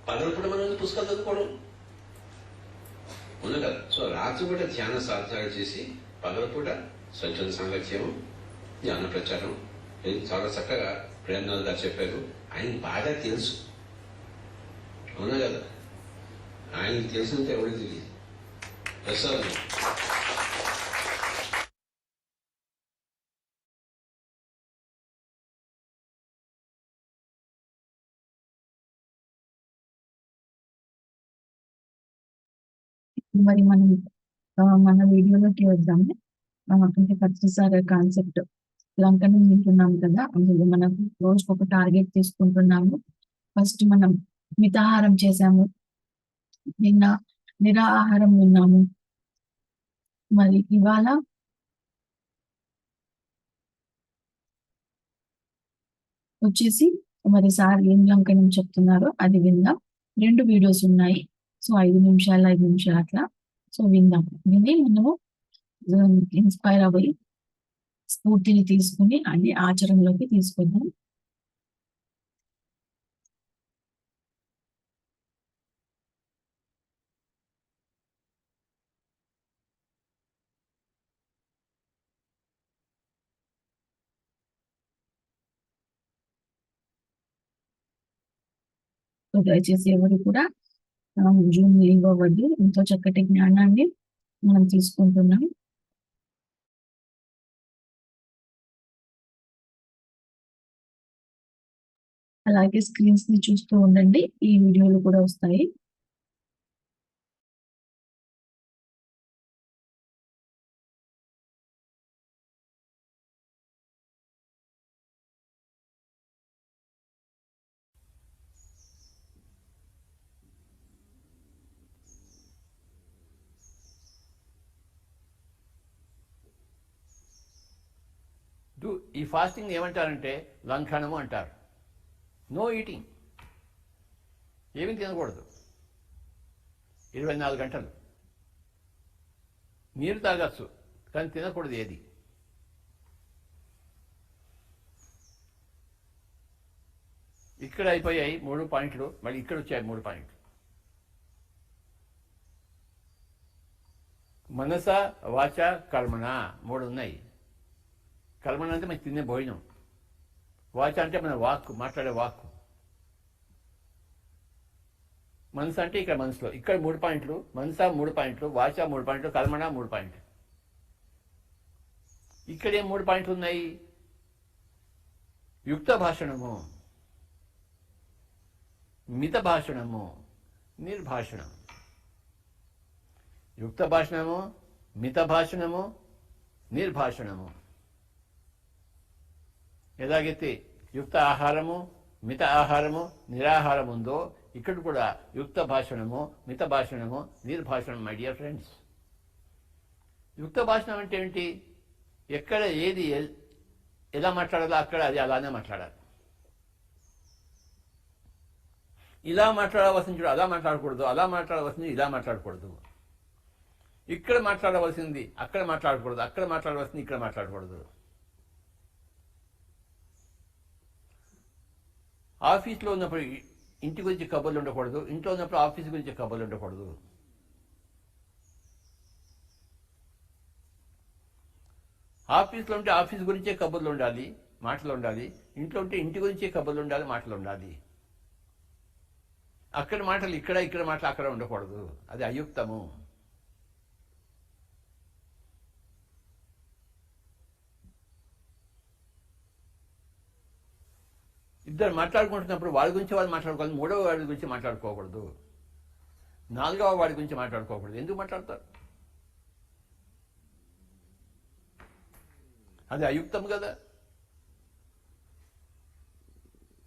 పగలపూట మనం ఎందుకు పుస్తకాలు చదువుకోవడం? అవునా కదా? సో రాత్రి పూట ధ్యాన సాధన చేసి పగలపూట స్వచ్ఛంద సాంగత్యం, ధ్యాన ప్రచారం. ఇది చాలా చక్కగా ప్రేమనాథ్ గారు చెప్పారు. ఆయనకి బాగా తెలుసు. అవునా కదా? ఆయనకి తెలిసినంత ఎవరికి తెలియదు. ప్రసాద్ మరి మనం మన వీడియోలోకి వద్దాము. అంటే ప్రతిసారి కాన్సెప్ట్ లంకనం వింటున్నాం కదా, అందులో మనం రోజుకు ఒక టార్గెట్ తీసుకుంటున్నాము. ఫస్ట్ మనం మితాహారం చేశాము, నిన్న నిరాహారం విన్నాము. మరి ఇవాళ వచ్చేసి మరి సార్ ఏం లంకనం చెప్తున్నారో అది విందాం. 2 వీడియోస్ ఉన్నాయి. సో 5 నిమిషాలు 5 నిమిషాలు అట్లా. సో విందాం. విని మనము ఇన్స్పైర్ అవ్వి స్ఫూర్తిని తీసుకుని అది ఆచరణలోకి తీసుకొద్దాం. దయచేసి ఎవరు కూడా జూమ్ లీవ్ అవ్వద్దు. ఎంతో చక్కటి జ్ఞానాన్ని మనం తీసుకుంటున్నాం. అలాగే స్క్రీన్స్ ని చూస్తూ ఉండండి, ఈ వీడియోలు కూడా వస్తాయి. ఈ ఫాస్టింగ్ ఏమంటారంటే లంఘనము అంటారు. నో ఈటింగ్, ఏమీ తినకూడదు 24 గంటలు. నీరు తాగచ్చు కానీ తినకూడదు ఏది. ఇక్కడ అయిపోయాయి 3 పాయింట్లు, మళ్ళీ ఇక్కడ వచ్చాయి 3 పాయింట్లు. మనస వాచ కర్మణ 3 ఉన్నాయి. కర్మణ అంటే మనకి తినే భోజనం, వాచ అంటే మన వాక్కు, మాట్లాడే వాక్కు, మనసు అంటే ఇక్కడ మనసులో. ఇక్కడ 3 పాయింట్లు, మనస 3 పాయింట్లు, వాచ 3 పాయింట్లు, కర్మణ 3 పాయింట్లు. ఇక్కడ ఏం 3 పాయింట్లు ఉన్నాయి? యుక్త భాషణము, మిత భాషణము, నిర్భాషణం. యుక్త భాషణము, మిత భాషణము, నిర్భాషణము. ఎలాగైతే యుక్త ఆహారము, మిత ఆహారము, నిరాహారం ఉందో ఇక్కడ కూడా యుక్త భాషణము, మిత భాషణము, నిర్భాషణం. మై డియర్ ఫ్రెండ్స్, యుక్త భాషణం అంటే ఏంటి? ఎక్కడ ఏది ఎలా మాట్లాడాలో అక్కడ అది అలానే మాట్లాడాలి. ఇలా మాట్లాడవలసింది అలా మాట్లాడకూడదు, అలా మాట్లాడవలసింది ఇలా మాట్లాడకూడదు. ఇక్కడ మాట్లాడవలసింది అక్కడ మాట్లాడకూడదు, అక్కడ మాట్లాడవలసింది ఇక్కడ మాట్లాడకూడదు. ఆఫీస్లో ఉన్నప్పుడు ఇంటి గురించి కబుర్లు ఉండకూడదు, ఇంట్లో ఉన్నప్పుడు ఆఫీస్ గురించి కబుర్లు ఉండకూడదు. ఆఫీస్లో ఉంటే ఆఫీస్ గురించే కబుర్లు ఉండాలి, మాటలు ఉండాలి. ఇంట్లో ఉంటే ఇంటి గురించే కబుర్లు ఉండాలి, మాటలు ఉండాలి. అక్కడ మాటలు ఇక్కడ, ఇక్కడ మాటలు అక్కడ ఉండకూడదు. అది అయుక్తము. ఇద్దరు మాట్లాడుకుంటున్నప్పుడు వాళ్ళ గురించి వాళ్ళు మాట్లాడుకోవాలి, మూడవ వాడి గురించి మాట్లాడుకోకూడదు, నాలుగవ వాడి గురించి మాట్లాడుకోకూడదు. ఎందుకు మాట్లాడతారు? అది అయుక్తం కదా,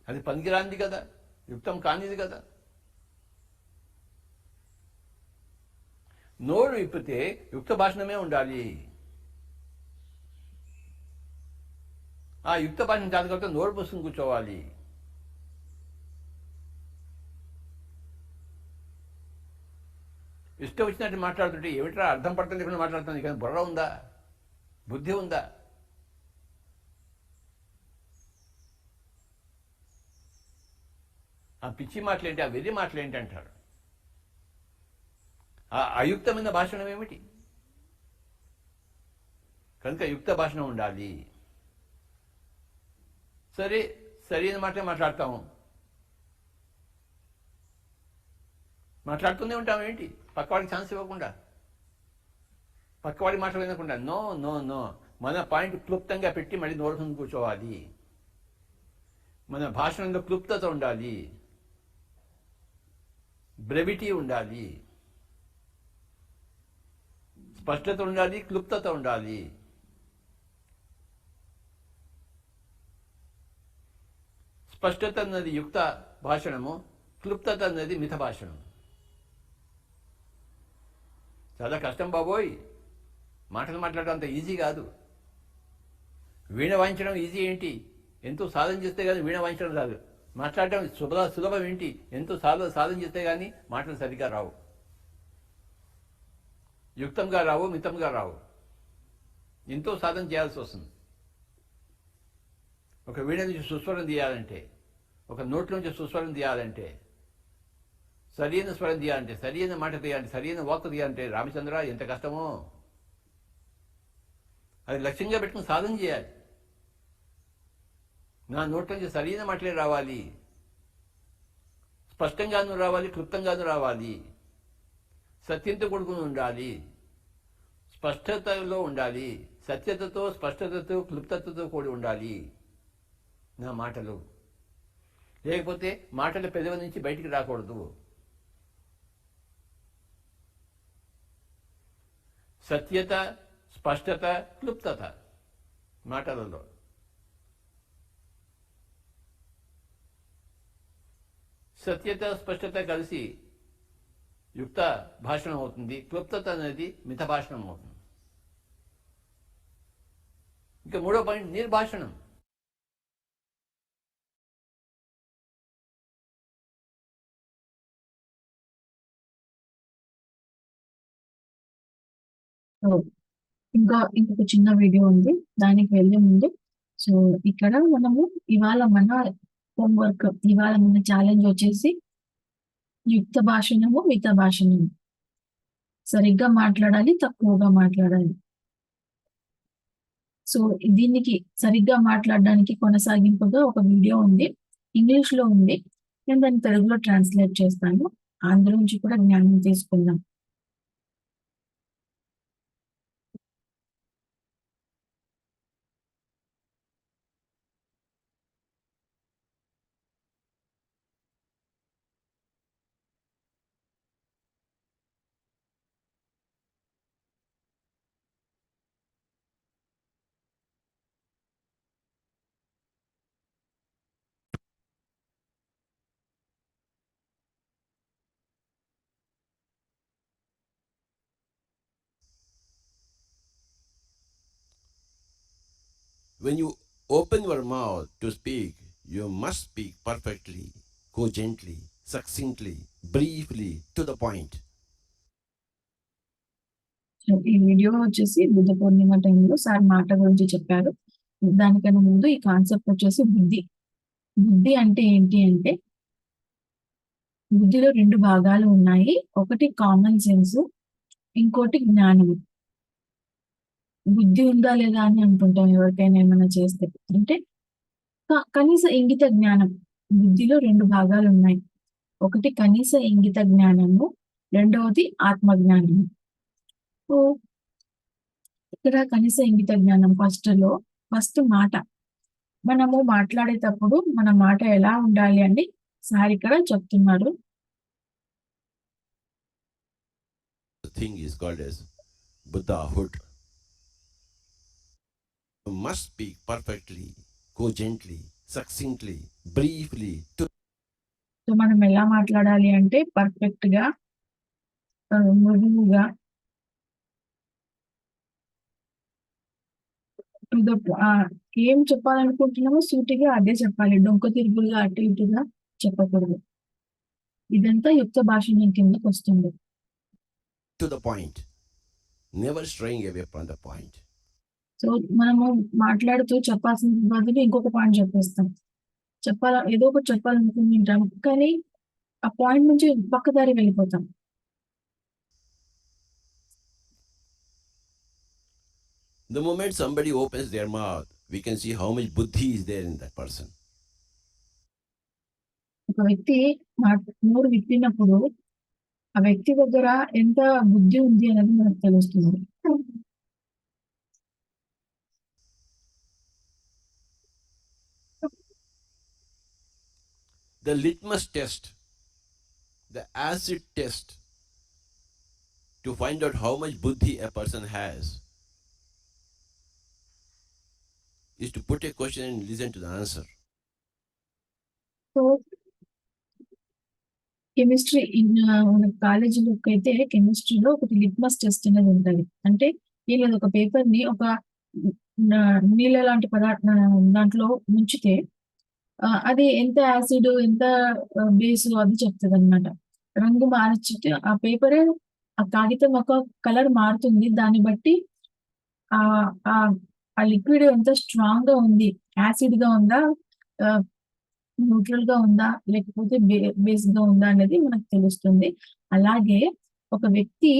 అది పనికిరాంది కదా, యుక్తం కానిది కదా. నోరు విప్పితే యుక్త భాషణమే ఉండాలి. ఆ యుక్త భాషణ కాదు కాబట్టి నోరు పుస్తకం కూర్చోవాలి. ఇష్టం వచ్చినట్టు మాట్లాడుతుంటే ఏమిట్రా అర్థం పడతాం లేకుండా మాట్లాడుతుంది, కానీ బుర్ర ఉందా, బుద్ధి ఉందా? ఆ పిచ్చి మాటలేంటి, ఆ వెర్రి మాటలేంటి అంటారు. ఆ అయుక్తమైన భాషణం ఏమిటి? కనుక యుక్త భాషణం ఉండాలి. సరే, సరైన మాటే మాట్లాడతాము, మాట్లాడుతూనే ఉంటాం. ఏంటి పక్కవాడికి ఛాన్స్ ఇవ్వకుండా, పక్కవాడి మాటలు వినకుండా, నో నో నో, మన పాయింట్ క్లుప్తంగా పెట్టి మళ్ళీ నోరు ముందు కూర్చోవాలి. మన భాషణంలో క్లుప్తత ఉండాలి, బ్రెవిటీ ఉండాలి, స్పష్టత ఉండాలి, క్లుప్తత ఉండాలి. స్పష్టత అన్నది యుక్త భాషణము, క్లుప్తత అన్నది మిత భాషణం. చాలా కష్టం బాబోయ్, మాటలు మాట్లాడడం అంత ఈజీ కాదు. వీణ వాయించడం ఈజీ ఏంటి, ఎంతో సాధన చేస్తే కానీ వీణ వాయించడం రాదు. మాట్లాడటం సులభం ఏంటి, ఎంతో సాధన చేస్తే కానీ మాటలు సరిగ్గా రావు, యుక్తంగా రావు, మితంగా రావు. ఎంతో సాధన చేయాల్సి వస్తుంది. ఒక వీణ నుంచి సుస్వరం తీయాలంటే, ఒక నోట్ల నుంచి సుస్వరం తీయాలంటే, సరైన స్వరం తీయాలంటే, సరైన మాట తీయాలంటే, సరైన వాక్ తీయాలంటే, రామచంద్ర ఎంత కష్టమో. అది లక్ష్యంగా పెట్టుకుని సాధన చేయాలి. నా నోట్ల నుంచి సరైన మాటలే రావాలి, స్పష్టంగానూ రావాలి, క్లుప్తంగానూ రావాలి, సత్యంతో కూడుకుని ఉండాలి, స్పష్టతలో ఉండాలి, సత్యతతో, స్పష్టతతో, క్లుప్తతతో కూడి ఉండాలి నా మాటలు. లేకపోతే మాటల పెదవి నుంచి బయటికి రాకూడదు. సత్యత, స్పష్టత, క్లుప్తత మాటలలో. సత్యత, స్పష్టత కలిసి యుక్త భాషణం అవుతుంది, క్లుప్తత అనేది మిత భాషణం అవుతుంది. ఇంకా మూడో పాయింట్ నిర్భాషణం. ఇంకొక చిన్న వీడియో ఉంది, దానికి వెళ్ళే ముందు సో ఇక్కడ మనము ఇవాళ మన హోంవర్క్, ఇవాళ మన ఛాలెంజ్ వచ్చేసి యుక్త భాషణము, మిత భాషణము. సరిగ్గా మాట్లాడాలి, తక్కువగా మాట్లాడాలి. సో దీనికి సరిగ్గా మాట్లాడడానికి కొనసాగింపుగా ఒక వీడియో ఉంది, ఇంగ్లీష్ లో ఉంది. నేను దాన్ని తెలుగులో ట్రాన్స్లేట్ చేస్తాను. అందులో నుంచి కూడా జ్ఞానం తీసుకుందాం. When you open your mouth to speak, you must speak perfectly, cogently, succinctly, briefly, to the point. ఈ వీడియో వచ్చేసి బుద్ధ పూర్ణిమ టైంలో సార్ మాట గురించి చెప్పారు. దానికన్నా ముందు ఈ కాన్సెప్ట్ వచ్చేసి బుద్ధి. బుద్ధి అంటే ఏంటి అంటే, బుద్ధిలో రెండు భాగాలు ఉన్నాయి. ఒకటి కామన్ సెన్స్, ఇంకోటి జ్ఞానము. బుద్ధి ఉందా లేదా అని అనుకుంటాం ఎవరికైనా ఏమైనా చేస్తే. అంటే కనీస ఇంగిత జ్ఞానం. బుద్ధిలో రెండు భాగాలు ఉన్నాయి. ఒకటి కనీస ఇంగిత జ్ఞానము, రెండవది ఆత్మజ్ఞానము. సో ఇక్కడ కనీస ఇంగిత జ్ఞానం ఫస్ట్ మాట. మనము మాట్లాడేటప్పుడు మన మాట ఎలా ఉండాలి అని సార్ ఇక్కడ చెప్తున్నారు. The thing is called as Buddhahood. You must speak perfectly, cogently, succinctly, briefly, to so మనం ఎలా మాట్లాడాలి అంటే పర్ఫెక్ట్ గా, మృదువుగా, టు ద ఏం చెప్పాలనుకుంటున్నామో సూటిగా అదే చెప్పాలి. డొంక తిరుగులుగా అటు ఇటుగా చెప్పకూడదు. ఇదంతా యుక్త భాషణం కిందకు వస్తుంది. the point, never straying away from the point. So మనము మాట్లాడుతూ చెప్పాల్సిన బదులు ఇంకొక పాయింట్ చెప్పేస్తాం. ఏదో ఒకటి చెప్పాలనుకుంటుంటాం, కానీ ఆ పాయింట్ నుంచి పక్కదారి వెళ్ళిపోతాం. The moment somebody opens their mouth, we can see how much buddhi is there in that person. ఒక వ్యక్తి నోరు విప్పినప్పుడు ఆ వ్యక్తి దగ్గర ఎంత బుద్ధి ఉంది అనేది మనకు తెలుస్తుంది. The litmus test, the acid test to find out how much buddhi a person has is to put a question and listen to the answer. So chemistry మన కాలేజీలోకి అయితే కెమిస్ట్రీలో ఒకటి లిట్మస్ టెస్ట్ అనేది ఉంటుంది. అంటే ఏం లేదు, ఒక పేపర్ ని ఒక నీళ్ళ లాంటి దాంట్లో ముంచితే అది ఎంత యాసిడ్, ఎంత బేస్ అది చెప్తుంది అనమాట. రంగు మార్చితే ఆ పేపరే, ఆ కాగితం ఒక కలర్ మారుతుంది. దాన్ని బట్టి ఆ లిక్విడ్ ఎంత స్ట్రాంగ్ గా ఉంది, యాసిడ్ గా ఉందా, న్యూట్రల్ గా ఉందా, లేకపోతే బేస్ గా ఉందా అనేది మనకు తెలుస్తుంది. అలాగే ఒక వ్యక్తి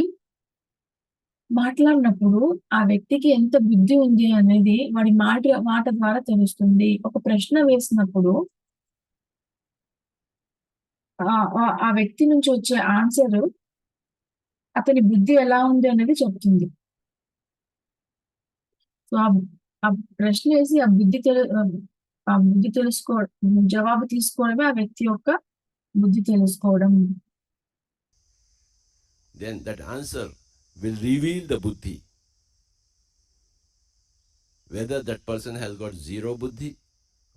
మాట్లాడినప్పుడు ఆ వ్యక్తికి ఎంత బుద్ధి ఉంది అనేది వాడి మాట ద్వారా తెలుస్తుంది. ఒక ప్రశ్న వేసినప్పుడు ఆ వ్యక్తి నుంచి వచ్చే ఆన్సర్ అతని బుద్ధి ఎలా ఉంది అనేది చెప్తుంది. సో ఆ ప్రశ్న వేసి ఆ బుద్ధి జవాబు తీసుకోవడమే ఆ వ్యక్తి యొక్క బుద్ధి తెలుసుకోవడం. Then that answer will reveal the buddhi. Whether that person has got 0 buddhi,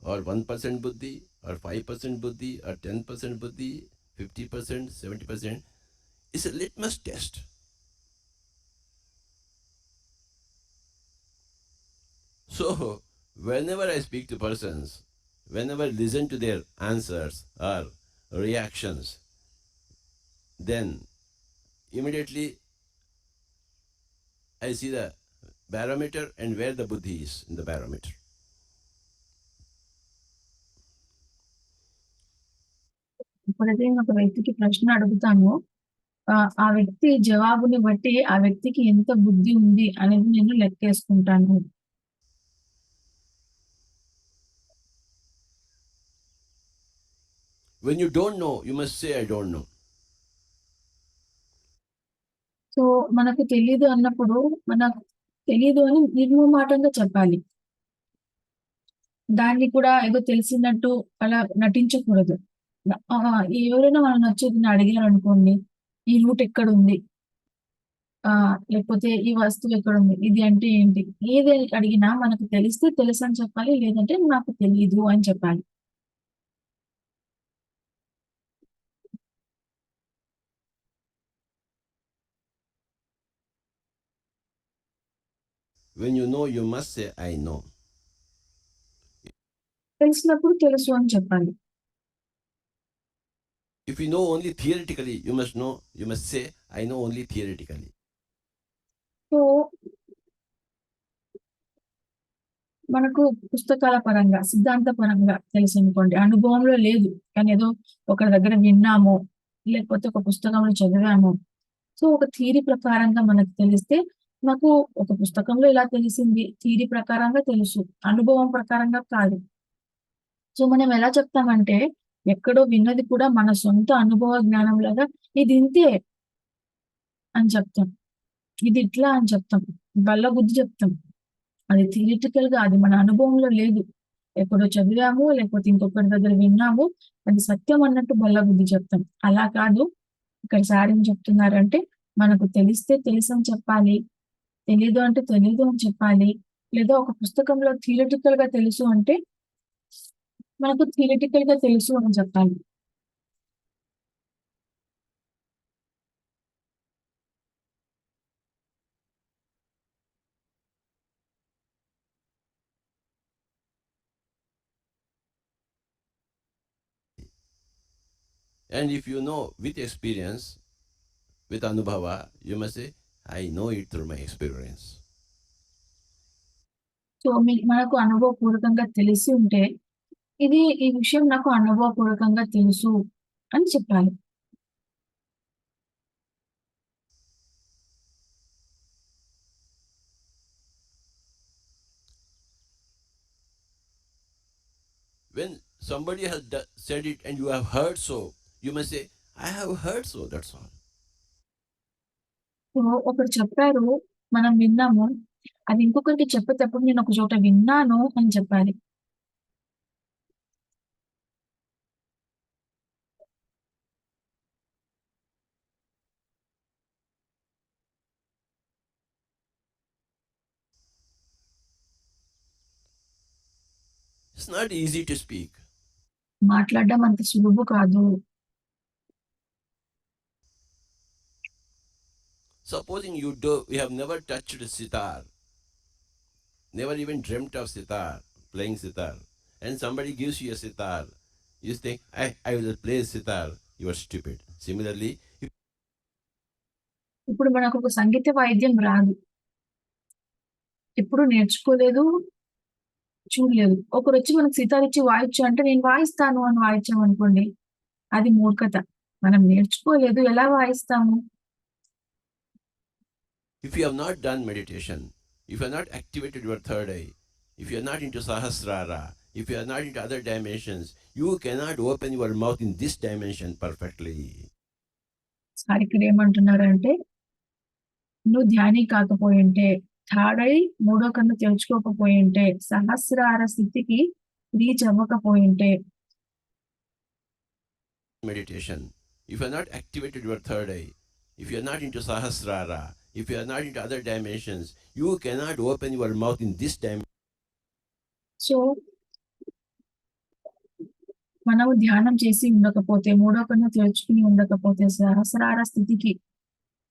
or 1% buddhi, or 5% buddhi, or 10% buddhi, 50%, 70%, is a litmus test. So, whenever I speak to persons, whenever I listen to their answers or reactions, then immediately I see the barometer and where the buddhi is in the barometer. ఎప్పుడైతే నేను ఒక వ్యక్తికి ప్రశ్న అడుగుతానో ఆ వ్యక్తి జవాబుని బట్టి ఆ వ్యక్తికి ఎంత బుద్ధి ఉంది అనేది నేను లెక్కేసుకుంటాను. When you don't know, you must say, I don't know. So మనకు తెలియదు అన్నప్పుడు మనకు తెలియదు అని నిర్మమాటంగా చెప్పాలి. దాన్ని కూడా ఏదో తెలిసినట్టు అలా నటించకూడదు. ఎవరైనా మనం నచ్చేది అడిగారు అనుకోండి, ఈ రూట్ ఎక్కడుంది, లేకపోతే ఈ వస్తువు ఎక్కడుంది, ఇది అంటే ఏంటి, ఏది అడిగినా మనకు తెలిస్తే తెలుసు అని చెప్పాలి, లేదంటే నాకు తెలియదు అని చెప్పాలి. When you know, you must say, I know. తెలిసినప్పుడు తెలుసు అని చెప్పాలి. If you know only theoretically, you must say, I know only theoretically. So మనకు పుస్తకాల పరంగా, సిద్ధాంత పరంగా తెలుసు అనుకోండి, అనుభవంలో లేదు కానీ ఏదో ఒకరి దగ్గర విన్నాము, లేకపోతే ఒక పుస్తకంలో చదివాము. సో ఒక థియరీ ప్రకారంగా మనకు తెలిస్తే, నాకు ఒక పుస్తకంలో ఇలా తెలిసింది, థియరీ ప్రకారంగా తెలుసు, అనుభవం ప్రకారంగా కాదు. సో మనం ఎలా చెప్తామంటే, ఎక్కడో విన్నది కూడా మన సొంత అనుభవ జ్ఞానంలాగా ఇది ఇంతే అని చెప్తాం. ఇది ఇట్లా అని చెప్తాం. బల్లగుద్ది చెప్తాం. అది థియరిటికల్‌గా అది మన అనుభవంలో లేదు. ఎక్కడో చదివాము, లేకపోతే ఇంకొకరి దగ్గర విన్నాము. అది సత్యం అన్నట్టు బల్లగుద్ది చెప్తాం. అలా కాదు. ఇక్కడ సార్ ఏం చెప్తున్నారంటే, మనకు తెలిస్తే తెలుసని చెప్పాలి. తెలీదు అంటే తెలీదు అని చెప్పాలి. లేదా ఒక పుస్తకంలో థియరిటికల్‌గా తెలుసు అంటే, మనకు థియరిటికల్‌గా తెలుసు అని చెప్పాలి. And if you know with experience, with anubhava, you must say, I know it through my experience. So, మనకు అనుభవపూర్వకంగా తెలిసి ఉంటే, ఈ విషయం నాకు అనుభవపూర్వకంగా తెలుసు అని చెప్పాలి. When somebody has said it and you have heard so, you must say, I have heard so, that's all. So, ఒకరు చెప్పారు, మనం విన్నాము. అది ఇంకొకరికి చెప్పేటప్పుడు నేను ఒక చోట విన్నాను అని చెప్పాలి. It's not easy to speak. మాట్లాడడం అంత సులువు కాదు. Supposing you have never touched sitar, never even dreamt of sitar, playing sitar, and somebody gives you a sitar, you think, I will play sitar, you are stupid. Similarly, ఇప్పుడు మనకు ఒక సంగీత వాయిద్యం రాదు. ఎప్పుడు నేర్చుకోలేదు, చూడలేదు. ఒకరొచ్చి మనకు సితార్ ఇచ్చి వాయించు అంటే నేను వాయిస్తాను అని వాయించామనుకోండి, అది మూర్ఖత. మనం నేర్చుకోలేదు, ఎలా వాయిస్తాము? if you have not done meditation, if you have not activated your third eye, if you are not into sahasrara, if you are not into other dimensions, you cannot open your mouth in this dimension perfectly. Sir ఇక్కడ ఏమంటున్నారంటే, నువ్వు ధ్యాని కాకపోయుంటే, థర్డ్ ఐ మూడో కన్ను తెరుచుకోకపోయుంటే, సహస్రార స్థితికి reach అవ్వకపోయుంటే, Meditation, if you are not activated your third eye, if you are not into sahasrara, if you are not into other dimensions, you cannot open your mouth in this dimension. So మనము ధ్యానం చేసి ఉండకపోతే, మూడో కన్ను తెరుచుకుని ఉండకపోతే, సహస్రార స్థితికి,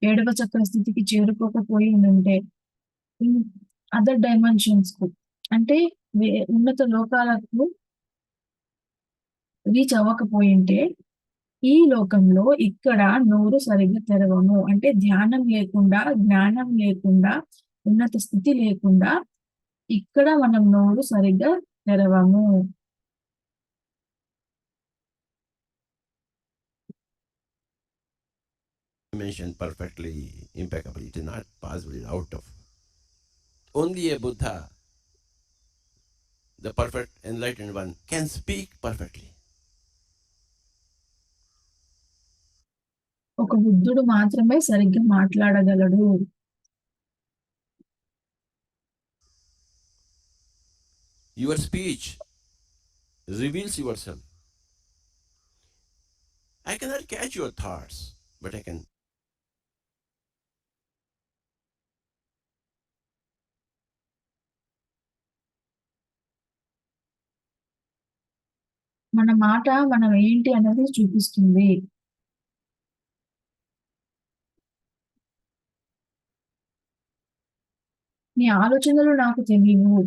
ఏడవ చక్ర స్థితికి చేరుకోకపోయి ఉంటే, అదర్ డైమెన్షన్స్ కు అంటే ఉన్నత లోకాలకు రీచ్ అవ్వకపోయింటే, ఈ లోకంలో ఇక్కడ నోరు సరిగ్గా తెరవము. అంటే ధ్యానం లేకుండా, జ్ఞానం లేకుండా, ఉన్నత స్థితి లేకుండా ఇక్కడ మనం నోరు సరిగ్గా తెరవము. Dimension perfectly, impeccably. It is not possible out of. Only a Buddha, the perfect enlightened one, can speak perfectly. ఒక బుద్ధుడు మాత్రమే సరిగ్గా మాట్లాడగలడు. Your speech reveals yourself. I cannot catch your thoughts, but I can. మన మాట మనం ఏంటి అనేది చూపిస్తుంది. నీ ఆలోచనలు నాకు తెలియవు.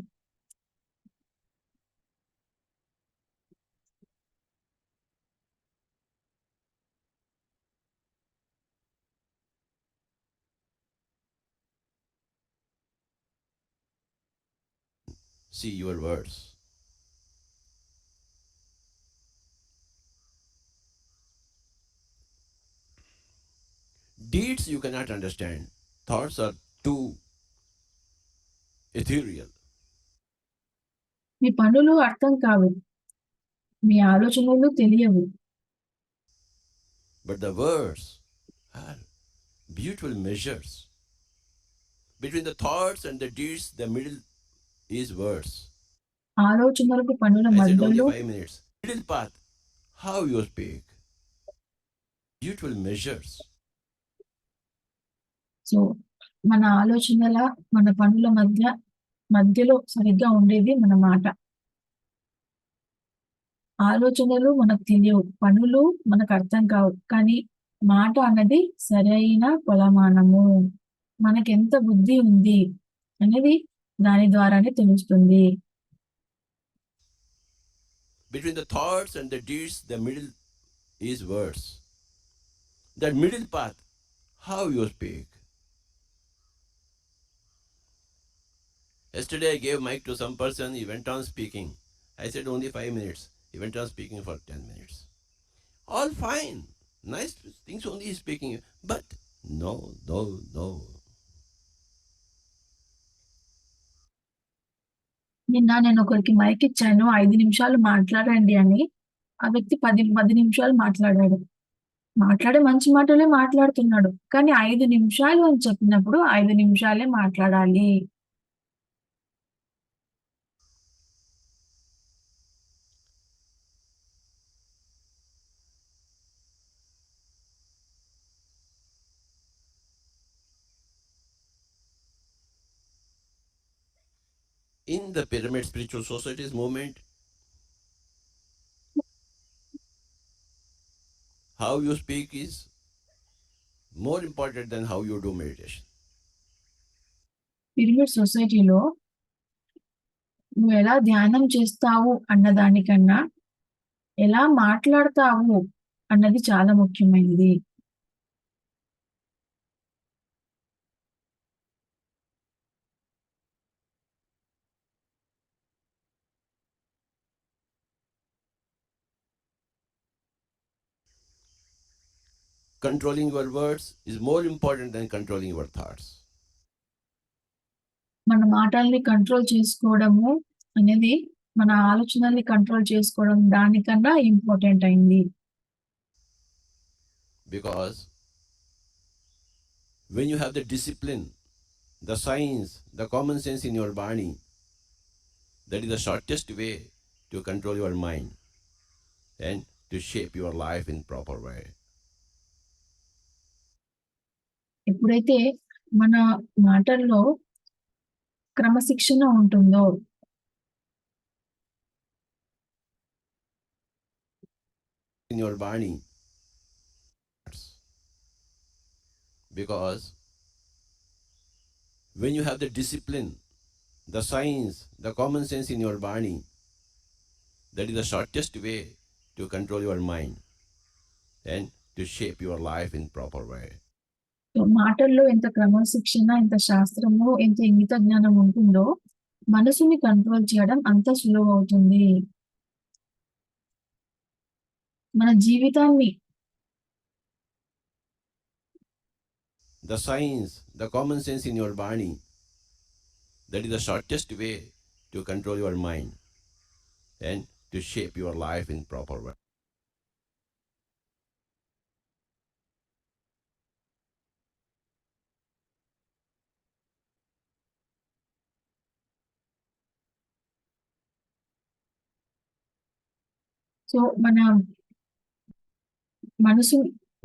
See your words. Deeds you cannot understand. Thoughts are too ethereal. నీ పనులు అర్థం కావు. మీ ఆలోచనలు తెలియవు. But the words are beautiful measures. Between the thoughts and the deeds, the middle is words. ఆలోచనలకు పనుల I said only మధ్యలో 5 minutes. Middle path, how you speak. Beautiful measures. So మన ఆలోచనల మన పనుల మధ్యలో సరిగ్గా ఉండేది మన మాట. ఆలోచనలు మనకు తెలియవు, పనులు మనకు అర్థం కావు, కానీ మాట అన్నది సరైన కొలమానము. మనకెంత బుద్ధి ఉంది అనేది దాని ద్వారానే తెలుస్తుంది. Between the thoughts and the deeds, the middle is words. That middle path, how you speak. Yesterday I gave mic to some person, he went on speaking. I said only 5 minutes. He went on speaking for 10 minutes. All fine. Nice things only he's speaking. But no. నిన్న నేను ఒకరికి మైక్ ఇచ్చాను, 5 నిమిషాలు మాట్లాడండి అని. ఆ వ్యక్తి 10 నిమిషాలు మాట్లాడాడు. మాట్లాడే మంచి మాటలే మాట్లాడుతున్నాడు, కానీ 5 నిమిషాలు అని చెప్పినప్పుడు 5 నిమిషాలే మాట్లాడాలి. In the Pyramid Spiritual Society's movement, how you speak is more important than how you do meditation. Pyramid సొసైటీలో నువ్వు ఎలా ధ్యానం చేస్తావు అన్నదానికన్నా ఎలా మాట్లాడతావు అన్నది చాలా ముఖ్యమైనది. Controlling your words is more important than controlling your thoughts. మన మాటల్ని కంట్రోల్ చేసుకోవడము అనేది మన ఆలోచనల్ని కంట్రోల్ చేసుకోవడం దానికన్నా ఇంపార్టెంట్ అయింది. Because when you have the discipline, the science, the common sense in your body, that is the shortest way to control your mind and to shape your life in proper way. ఎప్పుడైతే మన మాటల్లో క్రమశిక్షణ ఉంటుందో, In your body, because when you have the discipline, the science, the common sense in your body, that is the shortest way to control your mind and to shape your life in proper way. మాటల్లో ఎంత క్రమశిక్షణ, ఎంత శాస్త్రము, ఎంత ఇంగిత జ్ఞానం ఉంటుందో మనసుని కంట్రోల్ చేయడం అంత సులువు అవుతుంది. మన జీవితాన్ని The science, the common sense in your body, that is the shortest way to control your mind and to shape your life in proper way. So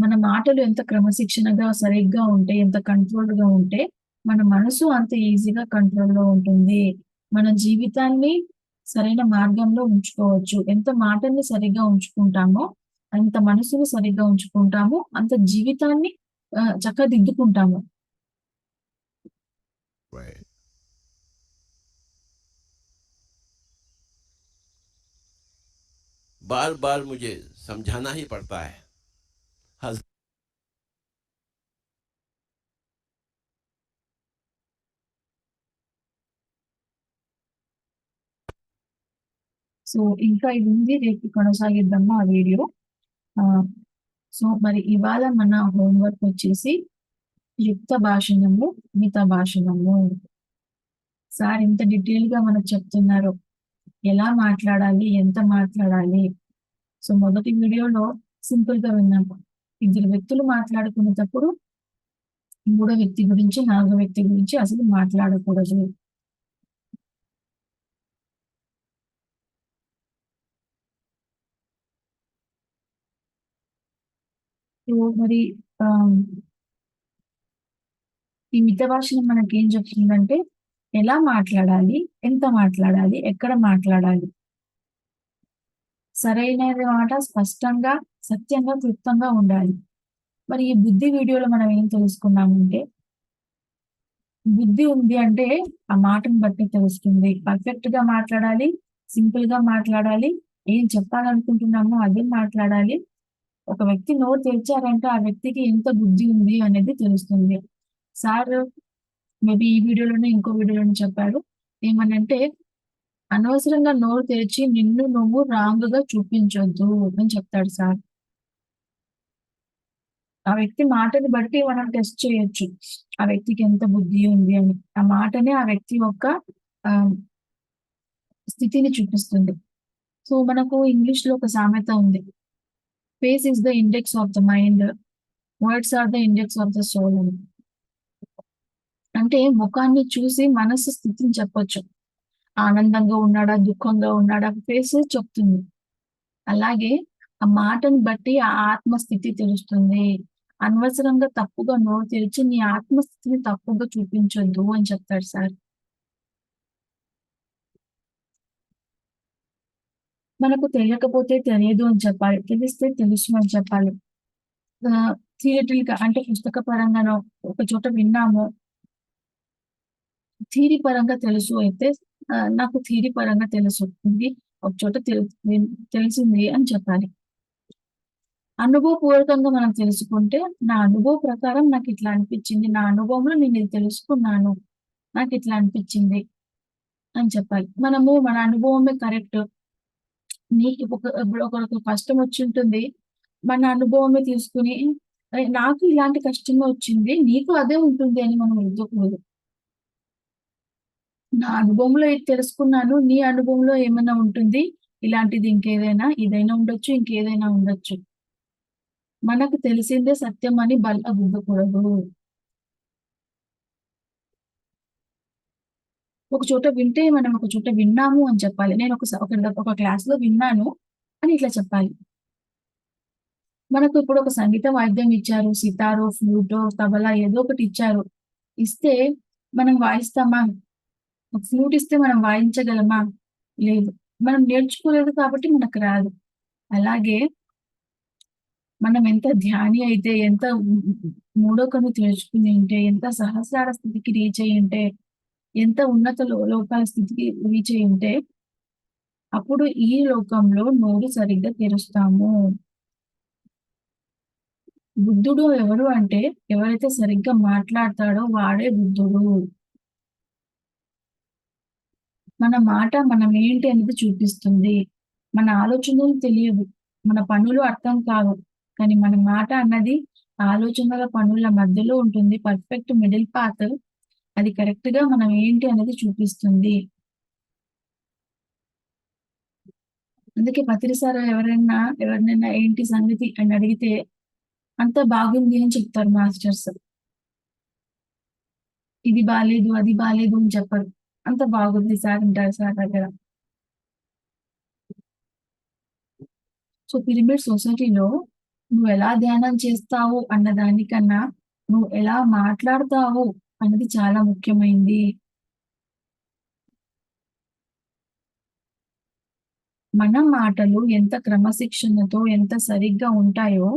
మన మాటలు ఎంత క్రమశిక్షణగా సరిగ్గా ఉంటే, ఎంత కంట్రోల్డ్గా ఉంటే మన మనసు అంత ఈజీగా కంట్రోల్లో ఉంటుంది. మన జీవితాన్ని సరైన మార్గంలో ఉంచుకోవచ్చు. ఎంత మాటల్ని సరిగ్గా ఉంచుకుంటామో, అంత మనసుని సరిగ్గా ఉంచుకుంటాము, అంత జీవితాన్ని చక్కదిద్దుకుంటాము. Right. बार बार मुझे समझाना ही पड़ता है. సో ఇంకా ఇది ఉంది, రేపు కొనసాగిద్దాము ఆ వీడియో. సో మరి ఇవాళ మన హోంవర్క్ వచ్చేసి యుక్త భాషణము, మిత భాషణము. సార్ ఇంత డీటెయిల్ గా మనకు చెప్తున్నారు ఎలా మాట్లాడాలి, ఎంత మాట్లాడాలి, సో మొదటి వీడియోలో సింపుల్ గా విన్నాము. ఇద్దరు వ్యక్తులు మాట్లాడుకునేటప్పుడు మూడో వ్యక్తి గురించి, నాలుగో వ్యక్తి గురించి అసలు మాట్లాడకూడదు. సో మరి ఆ, ఈ మిత భాషను మనకి ఏం చెప్తుందంటే ఎలా మాట్లాడాలి, ఎంత మాట్లాడాలి, ఎక్కడ మాట్లాడాలి, సరైన మాట స్పష్టంగా, సత్యంగా, క్లుప్తంగా ఉండాలి. మరి ఈ బుద్ధి వీడియోలో మనం ఏం తెలుసుకున్నామంటే బుద్ధి ఉంది అంటే ఆ మాటను బట్టి తెలుస్తుంది. పర్ఫెక్ట్ గా మాట్లాడాలి, సింపుల్ గా మాట్లాడాలి, ఏం చెప్పాలనుకుంటున్నామో అదే మాట్లాడాలి. ఒక వ్యక్తి నోరు తెరిచారంటే ఆ వ్యక్తికి ఎంత బుద్ధి ఉంది అనేది తెలుస్తుంది. సార్ మేబీ ఈ వీడియోలోనే ఇంకో వీడియోలోనే చెప్పాడు. ఏమనంటే అనవసరంగా నోరు తెరిచి నిన్ను నువ్వు రాంగ్ గా చూపించొద్దు అని చెప్తాడు సార్. ఆ వ్యక్తి మాటని బట్టి మనం టెస్ట్ చేయొచ్చు. ఆ వ్యక్తికి ఎంత బుద్ధి ఉంది అని. ఆ మాటనే ఆ వ్యక్తి యొక్క ఆ, స్థితిని చూపిస్తుంది. సో మనకు ఇంగ్లీష్ లో ఒక సామెత ఉంది. Face is the index of the mind, words are the index of the soul అని. అంటే ముఖాన్ని చూసి మనసు స్థితిని చెప్పొచ్చు. ఆనందంగా ఉన్నాడా, దుఃఖంగా ఉన్నాడా, ఫేస్ చెప్తుంది. అలాగే ఆ మాటను బట్టి ఆ ఆత్మస్థితి తెలుస్తుంది. అనవసరంగా తప్పుగా నోరు తెరిచి నీ ఆత్మస్థితిని తప్పుగా చూపించొద్దు అని చెప్తాడు సార్. మనకు తెలియకపోతే తెలియదు అని చెప్పాలి, తెలిస్తే తెలుసు అని చెప్పాలి. థియరిటికల్ గా అంటే పుస్తక పరంగానో ఒక చోట విన్నాము, థియరీ పరంగా తెలుసు అయితే నాకు థియరీ పరంగా తెలుసు, ఇది ఒక చోట తెలిసింది అని చెప్పాలి. అనుభవపూర్వకంగా మనం తెలుసుకుంటే నా అనుభవం ప్రకారం నాకు ఇట్లా అనిపించింది, నా అనుభవంలో నేను ఇది తెలుసుకున్నాను, నాకు ఇట్లా అనిపించింది అని చెప్పాలి. మనము మన అనుభవమే కరెక్ట్, నీకు ఇప్పుడు ఒకరికి కష్టం వచ్చి ఉంటుంది, మన అనుభవమే తీసుకుని నాకు ఇలాంటి కష్టమే వచ్చింది నీకు అదే ఉంటుంది అని మనం రుద్దకూడదు. నా అనుభవంలో ఇది తెలుసుకున్నాను, నీ అనుభవంలో ఏమైనా ఉంటుంది ఇలాంటిది, ఇంకేదైనా ఇదైనా ఉండొచ్చు, ఇంకేదైనా ఉండొచ్చు. మనకు తెలిసిందే సత్యం అని బల్ల గుద్దకూడదు. ఒక చోట వింటే మనం ఒక చోట విన్నాము అని చెప్పాలి. నేను ఒక క్లాస్ లో విన్నాను అని ఇట్లా చెప్పాలి. మనకు ఇప్పుడు ఒక సంగీత వాయిద్యం ఇచ్చారు, సితారో, ఫ్లూటో, తబలా ఏదో ఒకటి ఇచ్చారు. ఇస్తే మనం వాయిస్తామా? ఒక ఫ్లూట్ ఇస్తే మనం వాయించగలమా? లేదు. మనం నేర్చుకోలేదు కాబట్టి మనకు రాదు. అలాగే మనం ఎంత ధ్యాని అయితే, ఎంత మూడో కన్ను తెరుచుకుని ఉంటే, ఎంత సహస్రార స్థితికి రీచ్ అయి ఉంటే, ఎంత ఉన్నత లోకాల స్థితికి రీచ్ అయి ఉంటే అప్పుడు ఈ లోకంలో నోరు సరిగ్గా తెరుస్తాము. బుద్ధుడు ఎవరు అంటే ఎవరైతే సరిగ్గా మాట్లాడతాడో వాడే బుద్ధుడు. మన మాట మనం ఏంటి అనేది చూపిస్తుంది. మన ఆలోచనలు తెలియదు, మన పనులు అర్థం కావు, కానీ మన మాట అన్నది ఆలోచనల పనుల మధ్యలో ఉంటుంది. పర్ఫెక్ట్ మిడిల్ పాత్, అది కరెక్ట్ గా మనం ఏంటి అనేది చూపిస్తుంది. అందుకే పత్రిసార ఎవరినైనా ఏంటి సంగతి అని అడిగితే అంత బాగుంది అని చెప్తారు మాస్టర్స్. ఇది బాలేదు, అది బాలేదు అని చెప్పరు. అంత బాగుంది సార్ అంటారు సార్ దగ్గర. సో పిరమిడ్ సొసైటీలో నువ్వు ఎలా ధ్యానం చేస్తావు అన్న దానికన్నా నువ్వు ఎలా మాట్లాడతావు అన్నది చాలా ముఖ్యమైనది. మన మాటలు ఎంత క్రమశిక్షణతో ఎంత సరిగ్గా ఉంటాయో,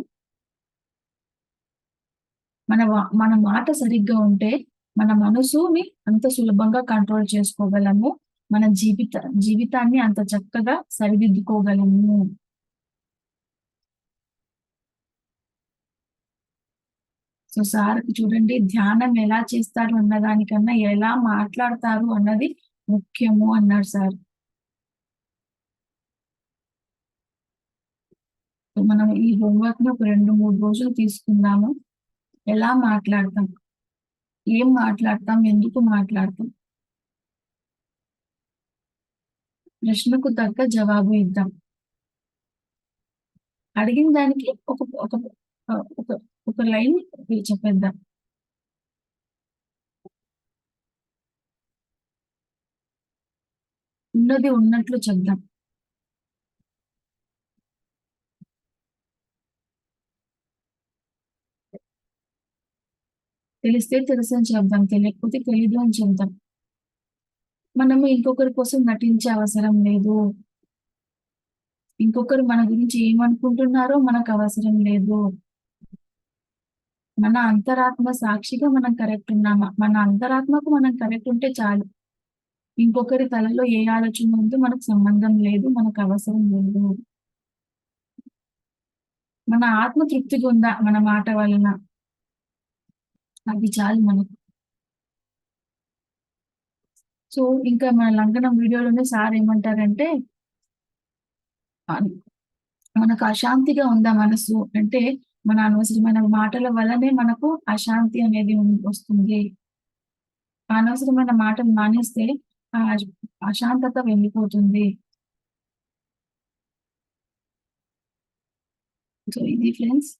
మన మాట సరిగ్గా ఉంటే మన మనసుని అంత సులభంగా కంట్రోల్ చేసుకోగలము. మన జీవితాన్ని అంత చక్కగా సరిదిద్దుకోగలము. సో సార్కి చూడండి, ధ్యానం ఎలా చేస్తారు అన్న దానికన్నా ఎలా మాట్లాడతారు అన్నది ముఖ్యము అన్నారు సార్. సో మనం ఈ హోంవర్క్ ని ఒక 2-3 రోజులు తీసుకుందాము. ఎలా మాట్లాడతాం, ఏం మాట్లాడతాం, ఎందుకు మాట్లాడతాం, ప్రశ్నకు తగ్గ జవాబు ఇద్దాం. అడిగిన దానికి ఒక ఒక ఒక ఒక లైన్ చెప్పేద్దాం. ఉన్నది ఉన్నట్లు చెప్దాం. తెలిస్తే తెలుసు అని చెప్దాం. తెలియకపోతే తెలీదు అని చెప్దాం. మనము ఇంకొకరి కోసం నటించే అవసరం లేదు. ఇంకొకరు మన గురించి ఏమనుకుంటున్నారో మనకు అవసరం లేదు. మన అంతరాత్మ సాక్షిగా మనం కరెక్ట్ ఉన్నామా? మన అంతరాత్మకు మనం కరెక్ట్ ఉంటే చాలు. ఇంకొకరి తలలో ఏ ఆలోచన ఉందో మనకు సంబంధం లేదు. మనకు అవసరం లేదు. మన ఆత్మ తృప్తిగా ఉందా మన మాట వలన? అది చాలు మనకు. సో, ఇంకా మన లంకనం వీడియోలోనే సార్ ఏమంటారంటే, ఆహ్, మనకు అశాంతిగా ఉందా మనసు? అంటే మన అనవసరమైన మాటల వల్లనే మనకు అశాంతి అనేది వస్తుంది. అనవసరమైన మాటలు మానేస్తే ఆ అశాంతత వెళ్ళిపోతుంది. సో, ఇది ఫ్రెండ్స్.